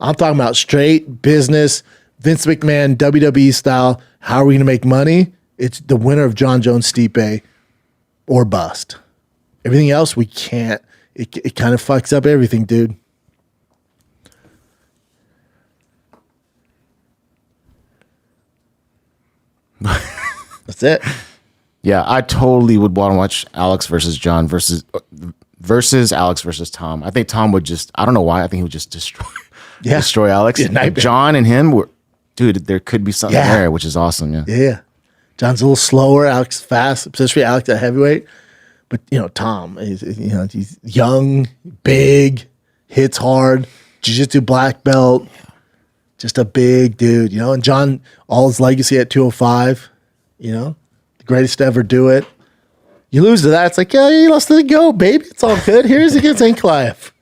I'm talking about straight business, Vince McMahon, WWE style. How are we going to make money? It's the winner of John Jones, Stipe, or bust. Everything else, we can't. It kind of fucks up everything, dude. That's it. Yeah, I totally would want to watch Alex versus John versus Alex versus Tom. I think Tom would just, I don't know why, I think he would just destroy Alex. Yeah, John and him were, dude, there could be something there, which is awesome. Yeah. John's a little slower, Alex fast, especially Alex at heavyweight. But Tom is, he's young, big, hits hard, jiu-jitsu black belt, just a big dude, And John, all his legacy at 205, the greatest to ever do it. You lose to that, it's like, yeah, you lost to the GOAT, baby. It's all good. Here's against Clive.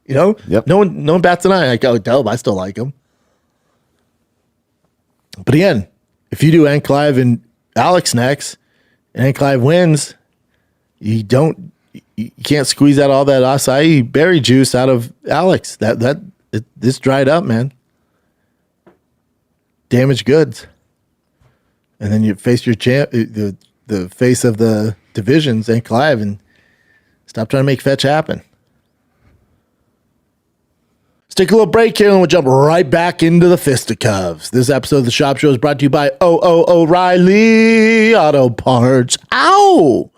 Yep. No one bats an eye. Like, oh, dope, I still like him. But again, if you do Clive and Alex next, and Clive wins, you can't squeeze out all that acai berry juice out of Alex. This dried up, man. Damaged goods. And then you face your champ, the face of the divisions, Clive, and stop trying to make fetch happen. Let's take a little break here, and we'll jump right back into the fisticuffs. This episode of the Schaub Show is brought to you by O'Reilly Auto Parts. Ow!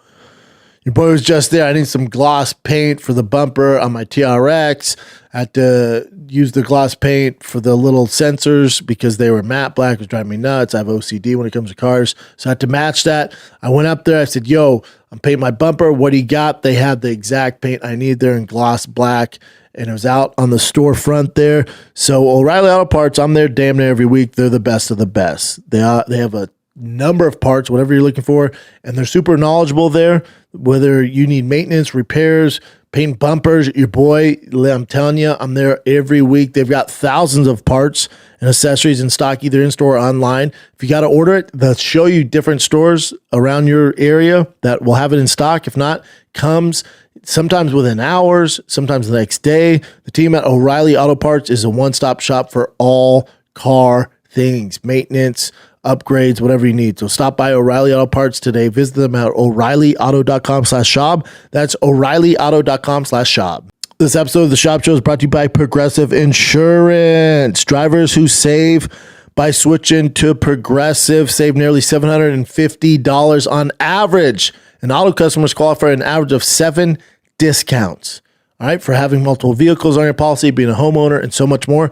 Your boy was just there. I need some gloss paint for the bumper on my TRX. I had to use the gloss paint for the little sensors because they were matte black. It was driving me nuts. I have OCD when it comes to cars. So I had to match that. I went up there. I said, yo, I'm painting my bumper. What do you got? They had the exact paint I need there in gloss black. And it was out on the storefront there. So O'Reilly Auto Parts, I'm there damn near every week. They're the best of the best. They have a number of parts, whatever you're looking for, and they're super knowledgeable there. Whether you need maintenance, repairs, paint bumpers, your boy, I'm telling you, I'm there every week. They've got thousands of parts and accessories in stock, either in store or online. If you got to order it, they'll show you different stores around your area that will have it in stock. If not, comes sometimes within hours, sometimes the next day. The team at O'Reilly Auto Parts is a one-stop shop for all car things, maintenance, upgrades, whatever you need. So stop by O'Reilly Auto Parts today. Visit them at O'ReillyAuto.com/Schaub. That's O'ReillyAuto.com/Schaub. This episode of the Schaub Show is brought to you by Progressive Insurance. Drivers who save by switching to Progressive save nearly $750 on average. And auto customers qualify for an average of 7 discounts. All right, for having multiple vehicles on your policy, being a homeowner, and so much more.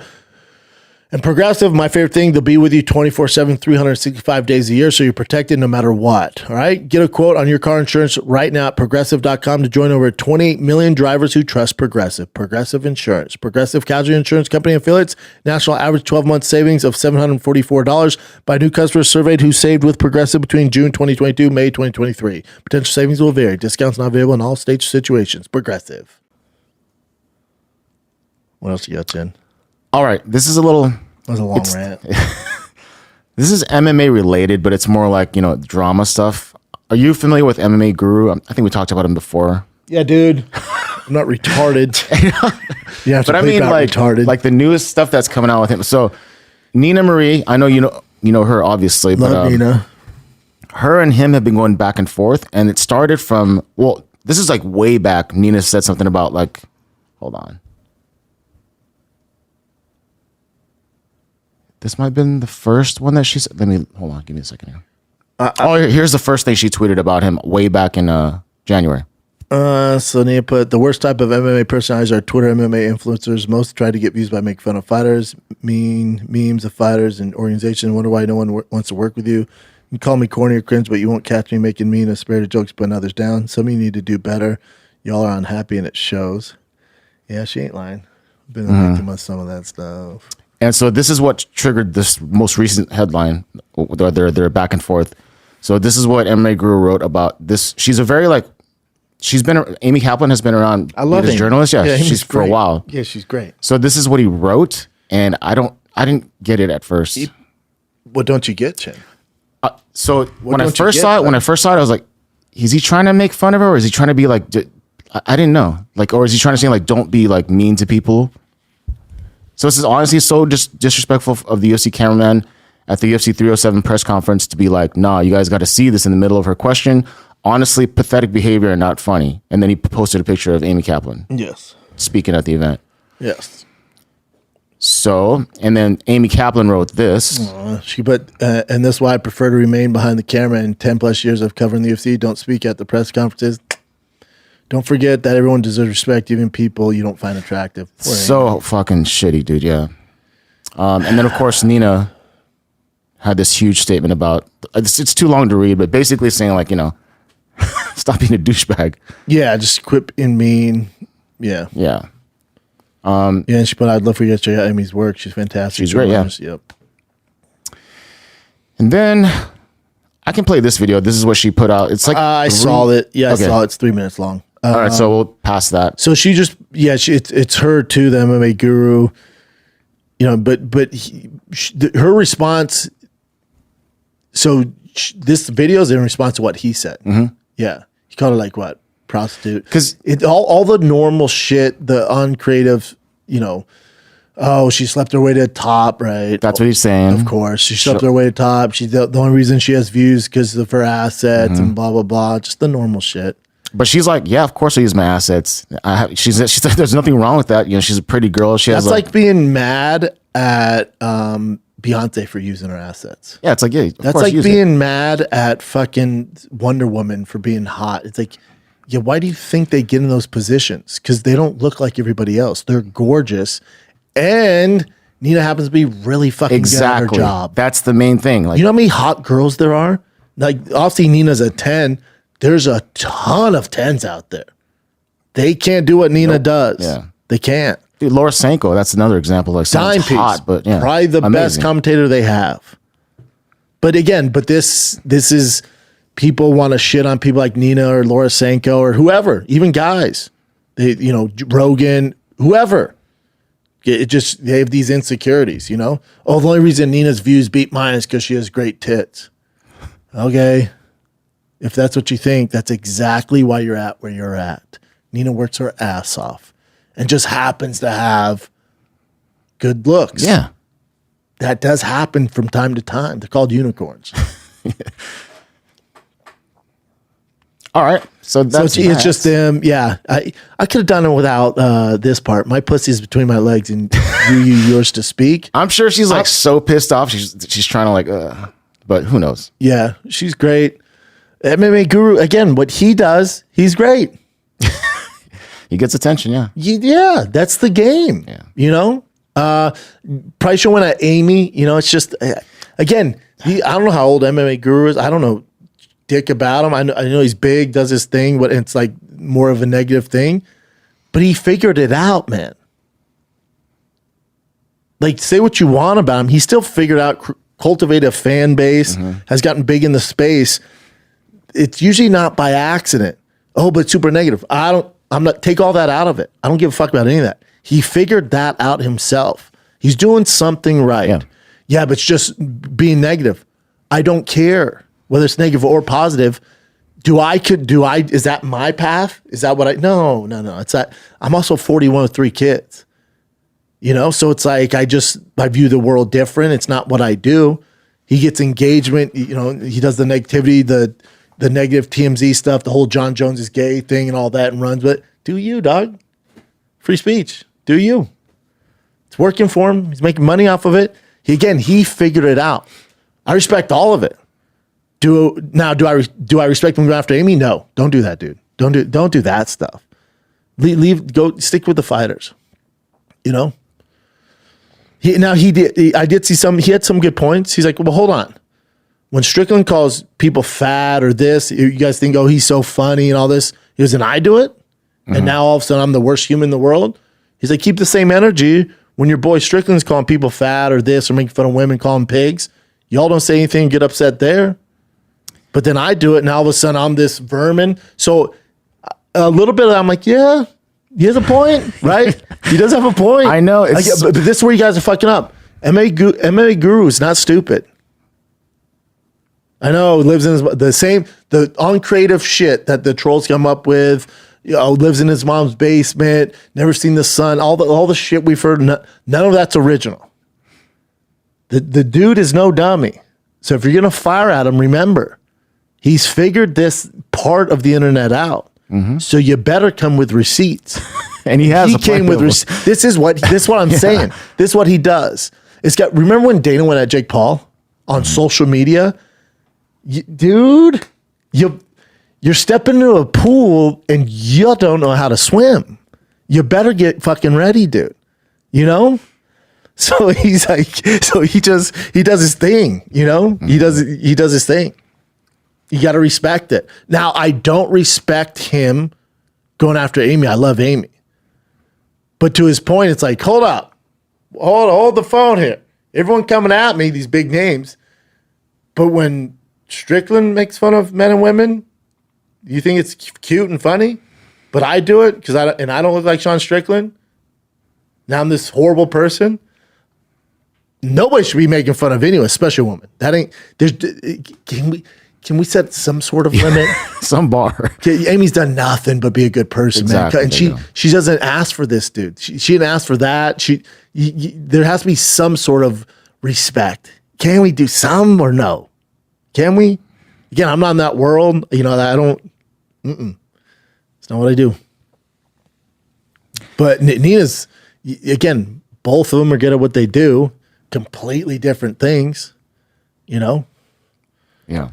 And Progressive, my favorite thing, they'll be with you 24/7, 365 days a year, so you're protected no matter what. All right? Get a quote on your car insurance right now at Progressive.com to join over 28 million drivers who trust Progressive. Progressive Insurance. Progressive Casualty Insurance Company affiliates. National average 12-month savings of $744 by new customers surveyed who saved with Progressive between June 2022 May 2023. Potential savings will vary. Discounts not available in all states or situations. Progressive. What else you got, Jen? All right, this is a little. That was a long rant. This is MMA related, but it's more like, drama stuff. Are you familiar with MMA Guru? I think we talked about him before. Yeah, dude. I'm not retarded. Yeah, but I mean, retarded. Like the newest stuff that's coming out with him. So, Nina Marie, I know you know her obviously, Love Nina. Her and him have been going back and forth, and it started from this is like way back. Nina said something about hold on. This might have been the first one that she said. Hold on. Give me a second here. Here's the first thing she tweeted about him way back in January. So Nia put, the worst type of MMA personalities are Twitter MMA influencers. Most try to get views by making fun of fighters, memes of fighters and organizations. Wonder why no one wants to work with you. You call me corny or cringe, but you won't catch me making mean or spirited jokes putting others down. Some of you need to do better. Y'all are unhappy and it shows. Yeah, she ain't lying. Been victim of some of that stuff. And so this is what triggered this most recent headline. They're back and forth. So this is what MMA Guru wrote about this. She's a very Amy Kaplan has been around. I love as a journalist. Yeah, she's for a while. Yeah, she's great. So this is what he wrote, and I didn't get it at first. What don't you get, Chen? So when I first saw it, I was like, is he trying to make fun of her, or is he trying to be like? I didn't know, or is he trying to say don't be mean to people? So this is honestly so just disrespectful of the UFC cameraman at the UFC 307 press conference to be like, nah, you guys got to see this in the middle of her question. Honestly, pathetic behavior and not funny. And then he posted a picture of Amy Kaplan. Yes. Speaking at the event. Yes. So, and then Amy Kaplan wrote this. She put, and this is why I prefer to remain behind the camera in 10 plus years of covering the UFC. Don't speak at the press conferences. Don't forget that everyone deserves respect, even people you don't find attractive. So fucking shitty, dude. Yeah. And then, of course, Nina had this huge statement about it's too long to read, but basically saying stop being a douchebag. Yeah, just quit being mean. Yeah. Yeah. And she put, I'd love for you to check out Amy's work. She's fantastic. She's great. Yeah. Yep. And then I can play this video. This is what she put out. It's like I saw it. Yeah, okay. I saw it. It's 3 minutes long. All right, so we'll pass that. So she just, it's her too, the MMA Guru, but her response. So this video is in response to what he said. Mm-hmm. Yeah, he called her what, prostitute? Because all the normal shit, the uncreative, she slept her way to the top, right? That's what he's saying. Of course, she slept her way to the top. She's the only reason she has views because of her assets and blah blah blah. Just the normal shit. But she's like, yeah, of course I use my assets. She said there's nothing wrong with that. She's a pretty girl. That's like being mad at Beyonce for using her assets. Yeah, it's like, yeah, that's like being mad at fucking Wonder Woman for being hot. It's like, yeah, why do you think they get in those positions? Because they don't look like everybody else. They're gorgeous, and Nina happens to be really fucking good at her job. That's the main thing. You know how many hot girls there are? Obviously Nina's a 10. There's a ton of 10s out there. They can't do what Nina does. Yeah. They can't. Dude, Laura Sanko, that's another example. Someone's hot, but yeah. Probably the best commentator they have. But again, this is, people want to shit on people like Nina or Laura Sanko or whoever, even guys. They, Rogan, whoever. They have these insecurities, the only reason Nina's views beat mine is because she has great tits. Okay. If that's what you think, that's exactly why you're at where you're at. Nina works her ass off and just happens to have good looks. Yeah. That does happen from time to time. They're called unicorns. All right. So that's it's just them. Yeah. I could have done it without this part. My pussy's between my legs and yours to speak. I'm sure she's like so pissed off. She's trying to like, but who knows? Yeah. She's great. MMA Guru, again, what he does, he's great. He gets attention. Yeah. Yeah. That's the game. Yeah. You know? Probably should win at Amy. You know, it's just, again, I don't know how old MMA Guru is. I don't know dick about him. I know he's big, does his thing, but it's like more of a negative thing. But he figured it out, man. Like, say what you want about him. He still figured out, cultivated a fan base, has gotten big in the space. It's usually not by accident. Oh, but super negative. Take all that out of it. I don't give a fuck about any of that. He figured that out himself. He's doing something right. Yeah, but it's just being negative. I don't care whether it's negative or positive. Is that my path? Is that what no. It's that I'm also 41 with 3 kids. You know, so it's like I view the world different. It's not what I do. He gets engagement, you know, he does the negativity, the negative TMZ stuff, the whole John Jones is gay thing and all that and runs with it. Do you, dog? Free speech. Do you? It's working for him. He's making money off of it. He figured it out. I respect all of it. Do I respect him going after Amy? No. Don't do that, dude. Don't do that stuff. Go stick with the fighters. You know? He had some good points. He's like, well, hold on. When Strickland calls people fat or this, you guys think, oh, he's so funny and all this. He goes, and I do it? And now all of a sudden I'm the worst human in the world? He's like, keep the same energy when your boy Strickland's calling people fat or this or making fun of women, calling them pigs. Y'all don't say anything and get upset there. But then I do it and all of a sudden I'm this vermin. So a little bit of that, I'm like, yeah, he has a point, right? He does have a point. I know. But this is where you guys are fucking up. MMA Guru is not stupid. I know, lives in the uncreative shit that the trolls come up with. You know, lives in his mom's basement, never seen the sun, all the shit we've heard. None of that's original. The dude is no dummy. So if you're gonna fire at him, remember, he's figured this part of the internet out. So you better come with receipts. And he came with receipts. This is what I'm saying. This is what he does. Remember when Dana went at Jake Paul on social media? Dude, you're stepping into a pool and you don't know how to swim. You better get fucking ready, dude. You know? So he's like, he does his thing, you know? He does his thing. You got to respect it. Now, I don't respect him going after Amy. I love Amy. But to his point, it's like, hold up. Hold the phone here. Everyone coming at me, these big names. But when Strickland makes fun of men and women, you think it's cute and funny? But I do it because I don't look like Sean Strickland. Now I'm this horrible person. Nobody should be making fun of anyone, especially a woman. That ain't. Can we set some sort of limit? Some bar. Amy's done nothing but be a good person, exactly, man. And she doesn't ask for this, dude. She didn't ask for that. There has to be some sort of respect. Can we do some or no? Can we? Again, I'm not in that world. You know, I don't. It's not what I do. But Nina's, again, both of them are good at what they do. Completely different things. You know. Yeah.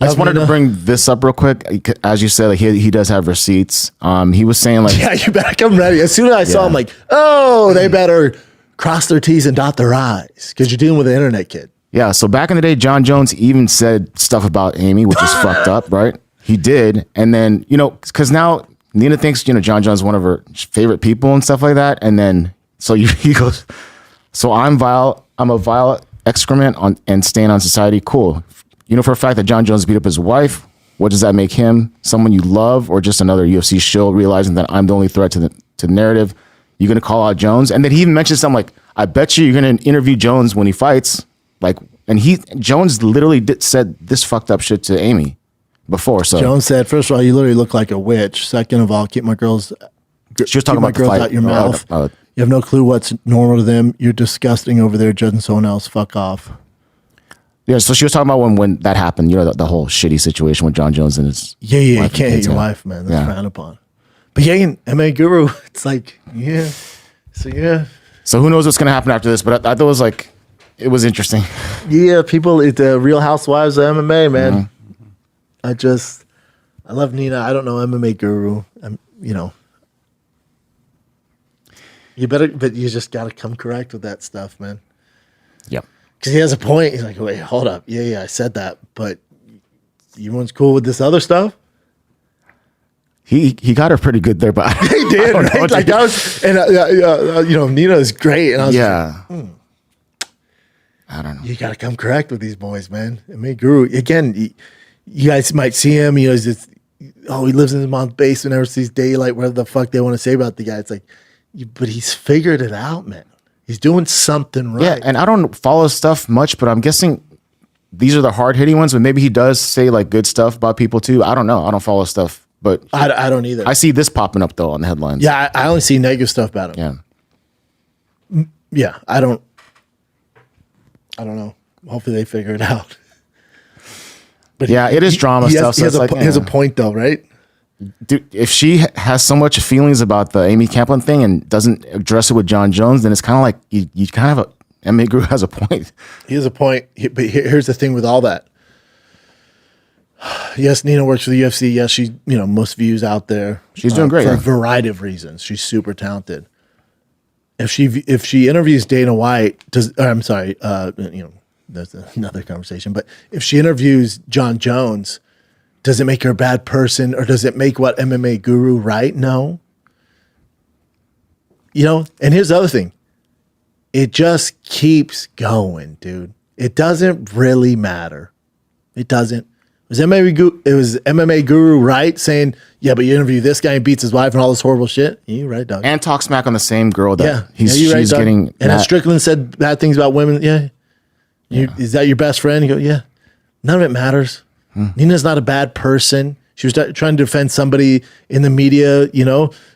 I just wanted to bring this up real quick. As you said, like he does have receipts. He was saying like, yeah, you better come ready. As soon as I saw him, like, oh, they better cross their T's and dot their I's because you're dealing with an internet kid. Yeah. So back in the day, John Jones even said stuff about Amy, which is fucked up, right? He did, and then because now Nina thinks John Jones is one of her favorite people and stuff like that, and then he goes, so I'm vile. I'm a vile excrement and stain on society. Cool. You know for a fact that John Jones beat up his wife. What does that make him? Someone you love or just another UFC shill realizing that I'm the only threat to the narrative? You're going to call out Jones? And then he even mentions something like, I bet you're going to interview Jones when he fights. Like, and Jones literally said this fucked up shit to Amy before. So Jones said, first of all, you literally look like a witch. Second of all, keep my girls she was talking about girls out your mouth. You have no clue what's normal to them. You're disgusting over there judging someone else. Fuck off. Yeah, so she was talking about when that happened, the whole shitty situation with John Jones and his Yeah, you wife can't hit your wife, man. That's frowned upon. But yeah, in MMA Guru, it's like, yeah. So who knows what's going to happen after this, but I thought it was like, it was interesting. Yeah, people, the Real Housewives of MMA, man. I love Nina. I don't know MMA Guru. But you just got to come correct with that stuff, man. Yep. Because he has a point. He's like, wait, hold up. Yeah, I said that, but everyone's cool with this other stuff. He got her pretty good there, but He did, right? Like that was, and Nina is great, and I was I don't know. You got to come correct with these boys, man. I mean, Guru again. You guys might see him. He lives in his mom's basement, never sees daylight. Whatever the fuck they want to say about the guy, it's like, but he's figured it out, man. He's doing something right. Yeah, and I don't follow stuff much, but I'm guessing these are the hard hitting ones. But maybe he does say like good stuff about people too. I don't know. I don't follow stuff, but I don't either. I see this popping up though on the headlines. Yeah, I only see negative stuff about him. Yeah, I don't know. Hopefully they figure it out. But yeah, it is drama stuff. He has a point though, right? Dude, if she has so much feelings about the Amy Kaplan thing and doesn't address it with John Jones, then it's kind of like you kind of MMA Guru has a point. He has a point, but here's the thing with all that. Yes, Nina works for the UFC. Yes, she's most views out there. She's doing great for a variety of reasons. She's super talented. If she interviews Dana White, that's another conversation. But if she interviews John Jones, does it make her a bad person, or does it make what MMA Guru right? No. And here's the other thing. It just keeps going, dude. It doesn't really matter. It doesn't. It was MMA Guru right saying, yeah, but you interview this guy and beats his wife and all this horrible shit? You're right, dog. And talk smack on the same girl that you're right, she's dog. getting. And then Strickland said bad things about women. Yeah. Is that your best friend? You go, yeah. None of it matters. Nina's not a bad person. She was trying to defend somebody in the media,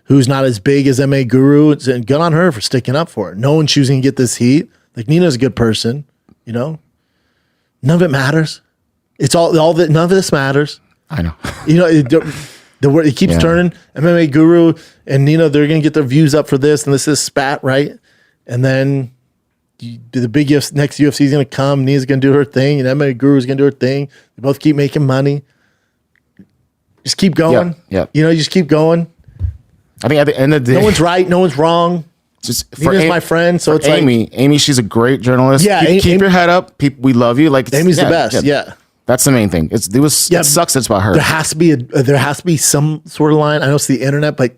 who's not as big as MMA Guru. And good on her for sticking up for it. No one's choosing to get this heat. Like, Nina's a good person, None of it matters. It's all that. None of this matters. I know. It keeps turning. MMA Guru and Nina, they're going to get their views up for this, and this is spat, right? And then the big next UFC is going to come. Nina's going to do her thing, and MMA Guru is going to do her thing. They both keep making money. Just keep going. Yeah. You just keep going. I think at the end of the day, no one's right, no one's wrong. Nina's my friend, so it's Amy, she's a great journalist. Yeah, keep your head up. We love you. Like, Amy's the best. Yeah. That's the main thing. It sucks. It's about her. There has to be some sort of line. I know it's the internet, but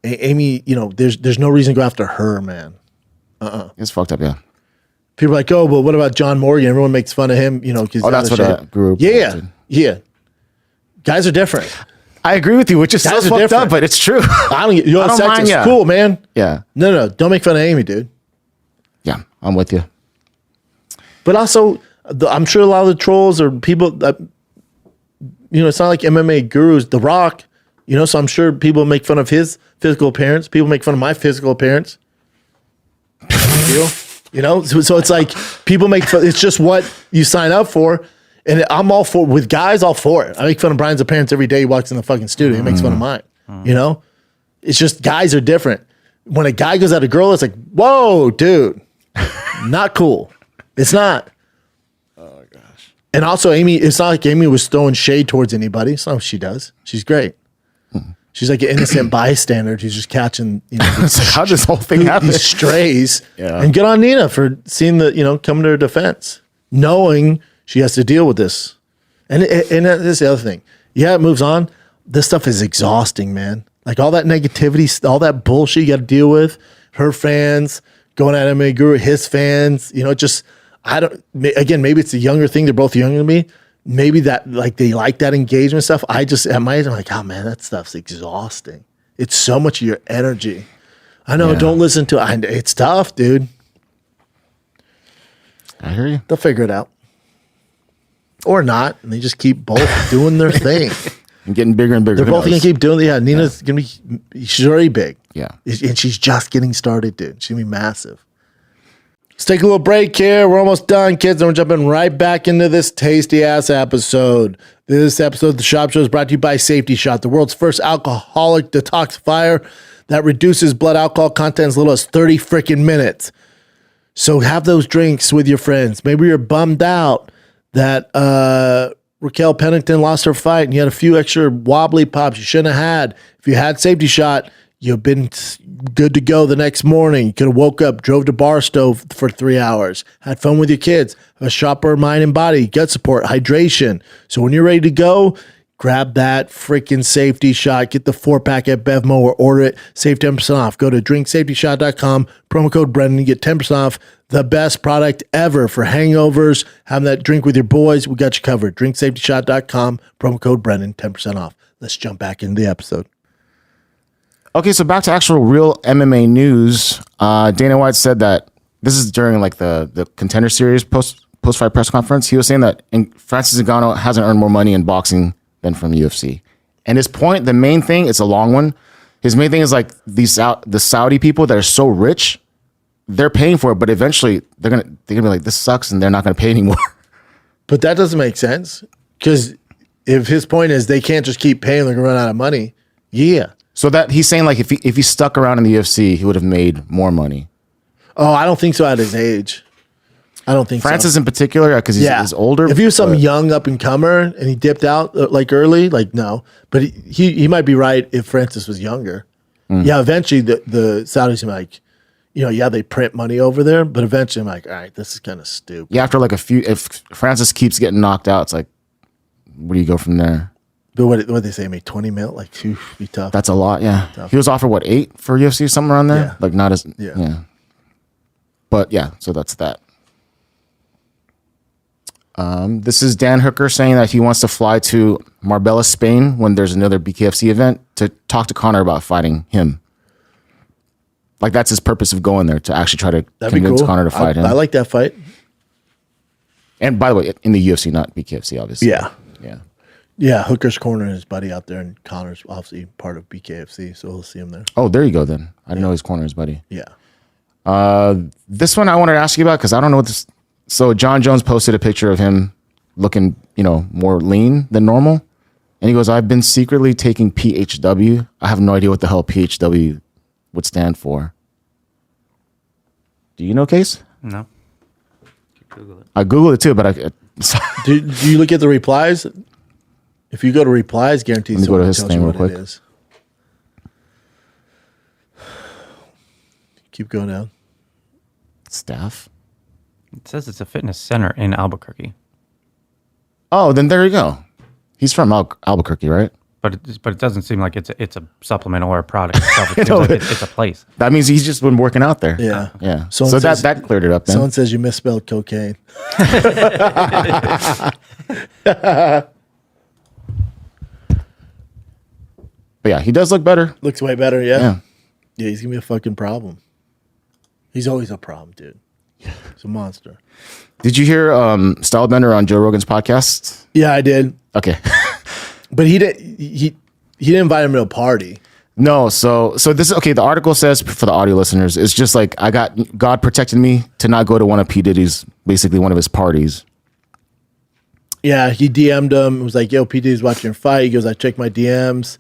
Amy, there's no reason to go after her, man. It's fucked up. Yeah. People are like, oh, but what about John Morgan? Everyone makes fun of him, because that's what that group. Yeah. Guys are different. I agree with you, which is so fucked up, but it's true. I don't mind. Yeah. Cool, man. Yeah. No, don't make fun of Amy, dude. Yeah, I'm with you. But also, I'm sure a lot of the trolls are people that, it's not like MMA Guru's The Rock, so I'm sure people make fun of his physical appearance. People make fun of my physical appearance. So it's like people make fun. It's just what you sign up for. And I'm all for, with guys, all for it. I make fun of Brian's appearance every day he walks in the fucking studio. He makes fun of mine. It's just guys are different. When a guy goes at a girl, it's like, whoa, dude. Not cool. It's not. Oh, my gosh. And also, Amy, it's not like Amy was throwing shade towards anybody. It's not what she does. She's great. She's like an innocent bystander who's just catching, it's like, how does this whole thing happen? These strays. Yeah. And good on Nina for seeing coming to her defense, knowing she has to deal with this. And this is the other thing. Yeah, it moves on. This stuff is exhausting, man. Like all that negativity, all that bullshit you got to deal with. Her fans going at MMA Guru, his fans. Maybe it's a younger thing. They're both younger than me. Maybe that they like that engagement stuff. I just at my age, I'm like, oh man, that stuff's exhausting. It's so much of your energy. I know. Yeah. Don't listen to it. It's tough, dude. I hear you. They'll figure it out. Or not, and they just keep both doing their thing. And getting bigger and bigger. They're both going to keep doing it. Yeah, Nina's going to be, she's already big. Yeah. And she's just getting started, dude. She's going to be massive. Let's take a little break here. We're almost done, kids, and we're jumping right back into this tasty-ass episode. This episode of the Schaub Show is brought to you by Safety Shot, the world's first alcoholic detoxifier that reduces blood alcohol content as little as 30 freaking minutes. So have those drinks with your friends. Maybe you're bummed out that Raquel Pennington lost her fight and you had a few extra wobbly pops you shouldn't have had. If you had Safety Shot, you've been good to go the next morning. You could have woke up, drove to Barstow for 3 hours, had fun with your kids, have a sharper mind and body, gut support, hydration. So when you're ready to go, grab that freaking Safety Shot. Get the 4-pack at Bevmo or order it. Save 10% off. Go to drinksafetyshot.com, promo code Brendan, and get 10% off. The best product ever for hangovers. Having that drink with your boys, we got you covered. Drinksafetyshot.com, promo code Brendan, 10% off. Let's jump back into the episode. Okay, so back to actual real MMA news. Dana White said that this is during like the Contender Series post-fight press conference. He was saying that Francis Ngannou hasn't earned more money in boxing than from UFC. And his point, the main thing, it's a long one. His main thing is like the Saudi people that are so rich, they're paying for it, but eventually they're gonna be like, this sucks, and they're not gonna pay anymore. But that doesn't make sense, because if his point is they can't just keep paying, they're gonna run out of money. Yeah. So that he's saying like if he stuck around in the UFC, he would have made more money. Oh, I don't think so at his age. I don't think Francis in particular, because he's older. If he was some young up and comer and he dipped out like early, like no. But he might be right if Francis was younger. Yeah, eventually the Saudis are like, they print money over there, but eventually I'm like, all right, this is kind of stupid. Yeah, after like if Francis keeps getting knocked out, it's like, where do you go from there? But what they say, make 20 mil, like, phew, be tough. That's a lot, yeah. Tough. He was offered, 8 for UFC, something around there? Yeah. Like, not as, yeah. But, yeah, so that's that. This is Dan Hooker saying that he wants to fly to Marbella, Spain, when there's another BKFC event to talk to Conor about fighting him. Like, that's his purpose of going there, to actually try to convince Conor to fight him. I like that fight. And, by the way, in the UFC, not BKFC, obviously. Yeah. Yeah. Yeah, Hooker's cornering his buddy out there, and Connor's obviously part of BKFC, so we'll see him there. Oh, there you go then. I didn't know he's cornering his buddy. Yeah. This one I wanted to ask you about because I don't know what this. So John Jones posted a picture of him looking, more lean than normal, and he goes, "I've been secretly taking PHW. I have no idea what the hell PHW would stand for. Do you know, Case? No. Google it. I googled it too, but do you look at the replies? If you go to replies, guaranteed Let me go to his tells thing you real what quick. it is. Keep going down. Staff. It says it's a fitness center in Albuquerque, Oh, then there you go. He's from Albuquerque, right? but it doesn't seem like it's a supplement or a product itself. It seems like it's a place. That means he's just been working out there. Yeah. Yeah. Someone So says- that cleared it up then. Someone says you misspelled cocaine. But yeah, he does look better. Looks way better, yeah. Yeah. Yeah, he's gonna be a fucking problem. He's always a problem, dude. He's a monster. Did you hear Stylebender on Joe Rogan's podcast? Yeah, I did. Okay. But he didn't invite him to a party. No, so this is okay. The article says, for the audio listeners, it's just like God protected me to not go to one of P. Diddy's, basically one of his parties. Yeah, he DM'd him. It was like, yo, P. Diddy's watching your fight. He goes, I checked my DMs.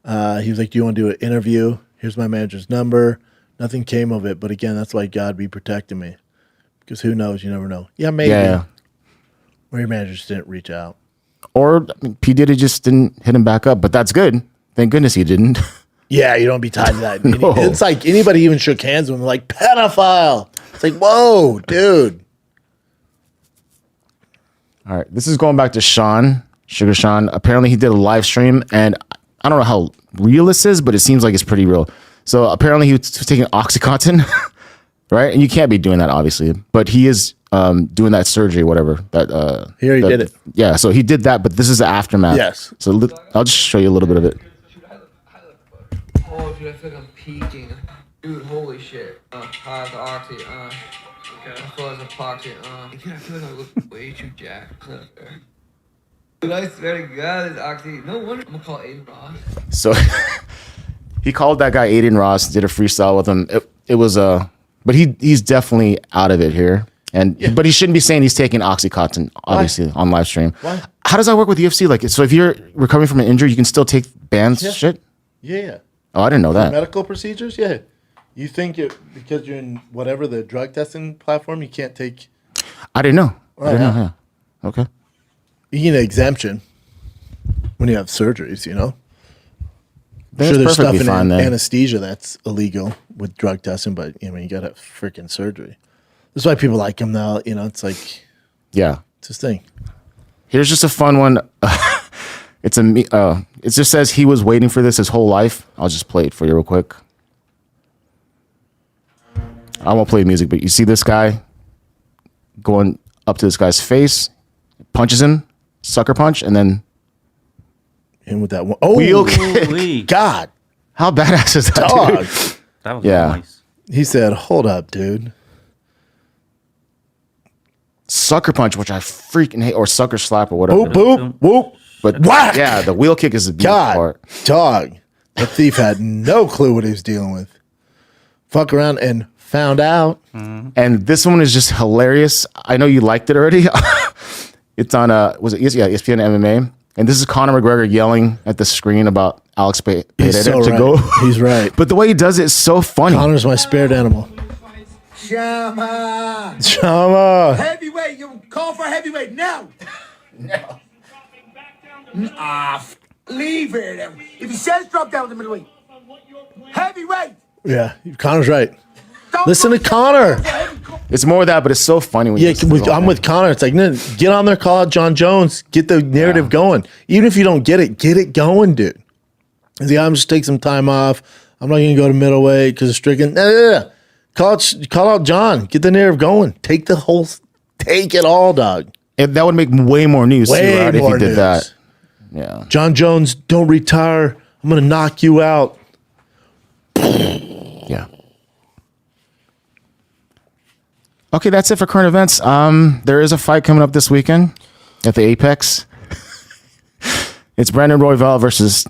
He was like, do you want to do an interview? Here's my manager's number. Nothing came of it. But again, that's why God be protecting me. Because who knows? You never know. Yeah, maybe. Yeah. Or your manager just didn't reach out. Or P. Diddy just didn't hit him back up, but that's good. Thank goodness he didn't. Yeah, you don't be tied to that. No. It's like anybody even shook hands with him, like, pedophile. It's like, whoa, dude. All right. This is going back to Sugar Sean. Apparently he did a live stream, and I don't know how real this is, but it seems like it's pretty real. So apparently he was taking Oxycontin, right? And you can't be doing that, obviously, but he is doing that surgery, whatever. He already did it. Yeah, so he did that, but this is the aftermath. Yes. So I'll just show you a little bit of it. Oh, dude, I feel like I'm peaking. Dude, holy shit. High the oxy, okay. I feel like epoxy, Dude, I feel like I look way too jacked. Dude, I swear to God, this oxy. No wonder. I'm gonna call Aiden Ross. So he called that guy Aiden Ross, did a freestyle with him. It was But he's definitely out of it here. But he shouldn't be saying he's taking OxyContin, obviously, on live stream. Why? How does that work with UFC? Like, so if you're recovering from an injury, you can still take banned shit? Yeah. Oh, I didn't know that. Medical procedures? Yeah. You think because you're in whatever the drug testing platform, you can't take... I didn't know. I didn't know. Yeah. Okay. You get an exemption when you have surgeries, you know? That's Sure, there's stuff perfectly in fine then. anesthesia that's illegal with drug testing, but you got to have freaking surgery. That's why people like him now. You know, it's like, Yeah. it's his thing. Here's just a fun one. It just says he was waiting for this his whole life. I'll just play it for you real quick. I won't play music, but you see this guy going up to this guy's face, punches him, sucker punch, and then Him with that one. Oh, wheel kick. Holy. God. How badass is that, Dog. dude? That was Yeah. nice. He said, hold up, dude. Sucker punch, which I freaking hate, or sucker slap or whatever. Boop, boop, whoop. But Whack. yeah, the wheel kick is the beautiful God. part. Dog. The thief had no clue what he was dealing with. Fuck around and found out. And this one is just hilarious. I know you liked it already. It's on ESPN MMA. And this is Conor McGregor yelling at the screen about Alex Pereira He's so to right. go. He's right. But the way he does it is so funny. Connor's my spirit animal. Shama. Shama. Heavyweight, you call for heavyweight now. No. Leave it. If he says drop down to middleweight. Heavyweight. Yeah, Connor's right. Listen to Connor. It's more of that, but it's so funny when you listen to the whole I'm thing. with Connor. It's like, no, get on there, call out John Jones, get the narrative going. Even if you don't get it going, dude. See, I'm just take some time off. I'm not going to go to middleweight because of Strickland. No. Call out John. Get the narrative going. Take it all, dog. And that would make way more news too, Way right, if more he did news. that. Yeah. John Jones, don't retire. I'm going to knock you out. Yeah. Okay, that's it for current events. There is a fight coming up this weekend at the Apex. It's Brandon Royval versus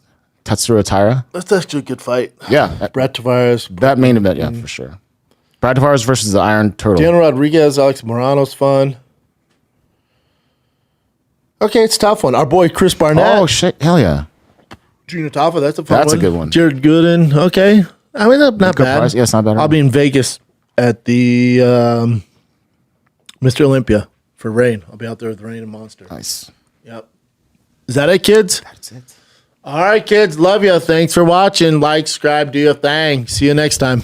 Tatsuro Taira. That's actually a good fight. Yeah, Brett Tavares. that main event, yeah, for sure. Brad Tavares versus the Iron Turtle. Daniel Rodriguez, Alex Morano's fun. Okay, it's a tough one. Our boy Chris Barnett. Oh shit! Hell yeah! Junior Taffa, that's a fun one. That's a good one. Jared Gooden, okay. I mean, not Good bad. price. Yeah, it's not bad. I'll be in Vegas at the Mr. Olympia for Rain. I'll be out there with Rain and Monster. Nice. Yep. Is that it, kids? That's it. All right, kids. Love you. Thanks for watching. Like, subscribe, do your thing. See you next time.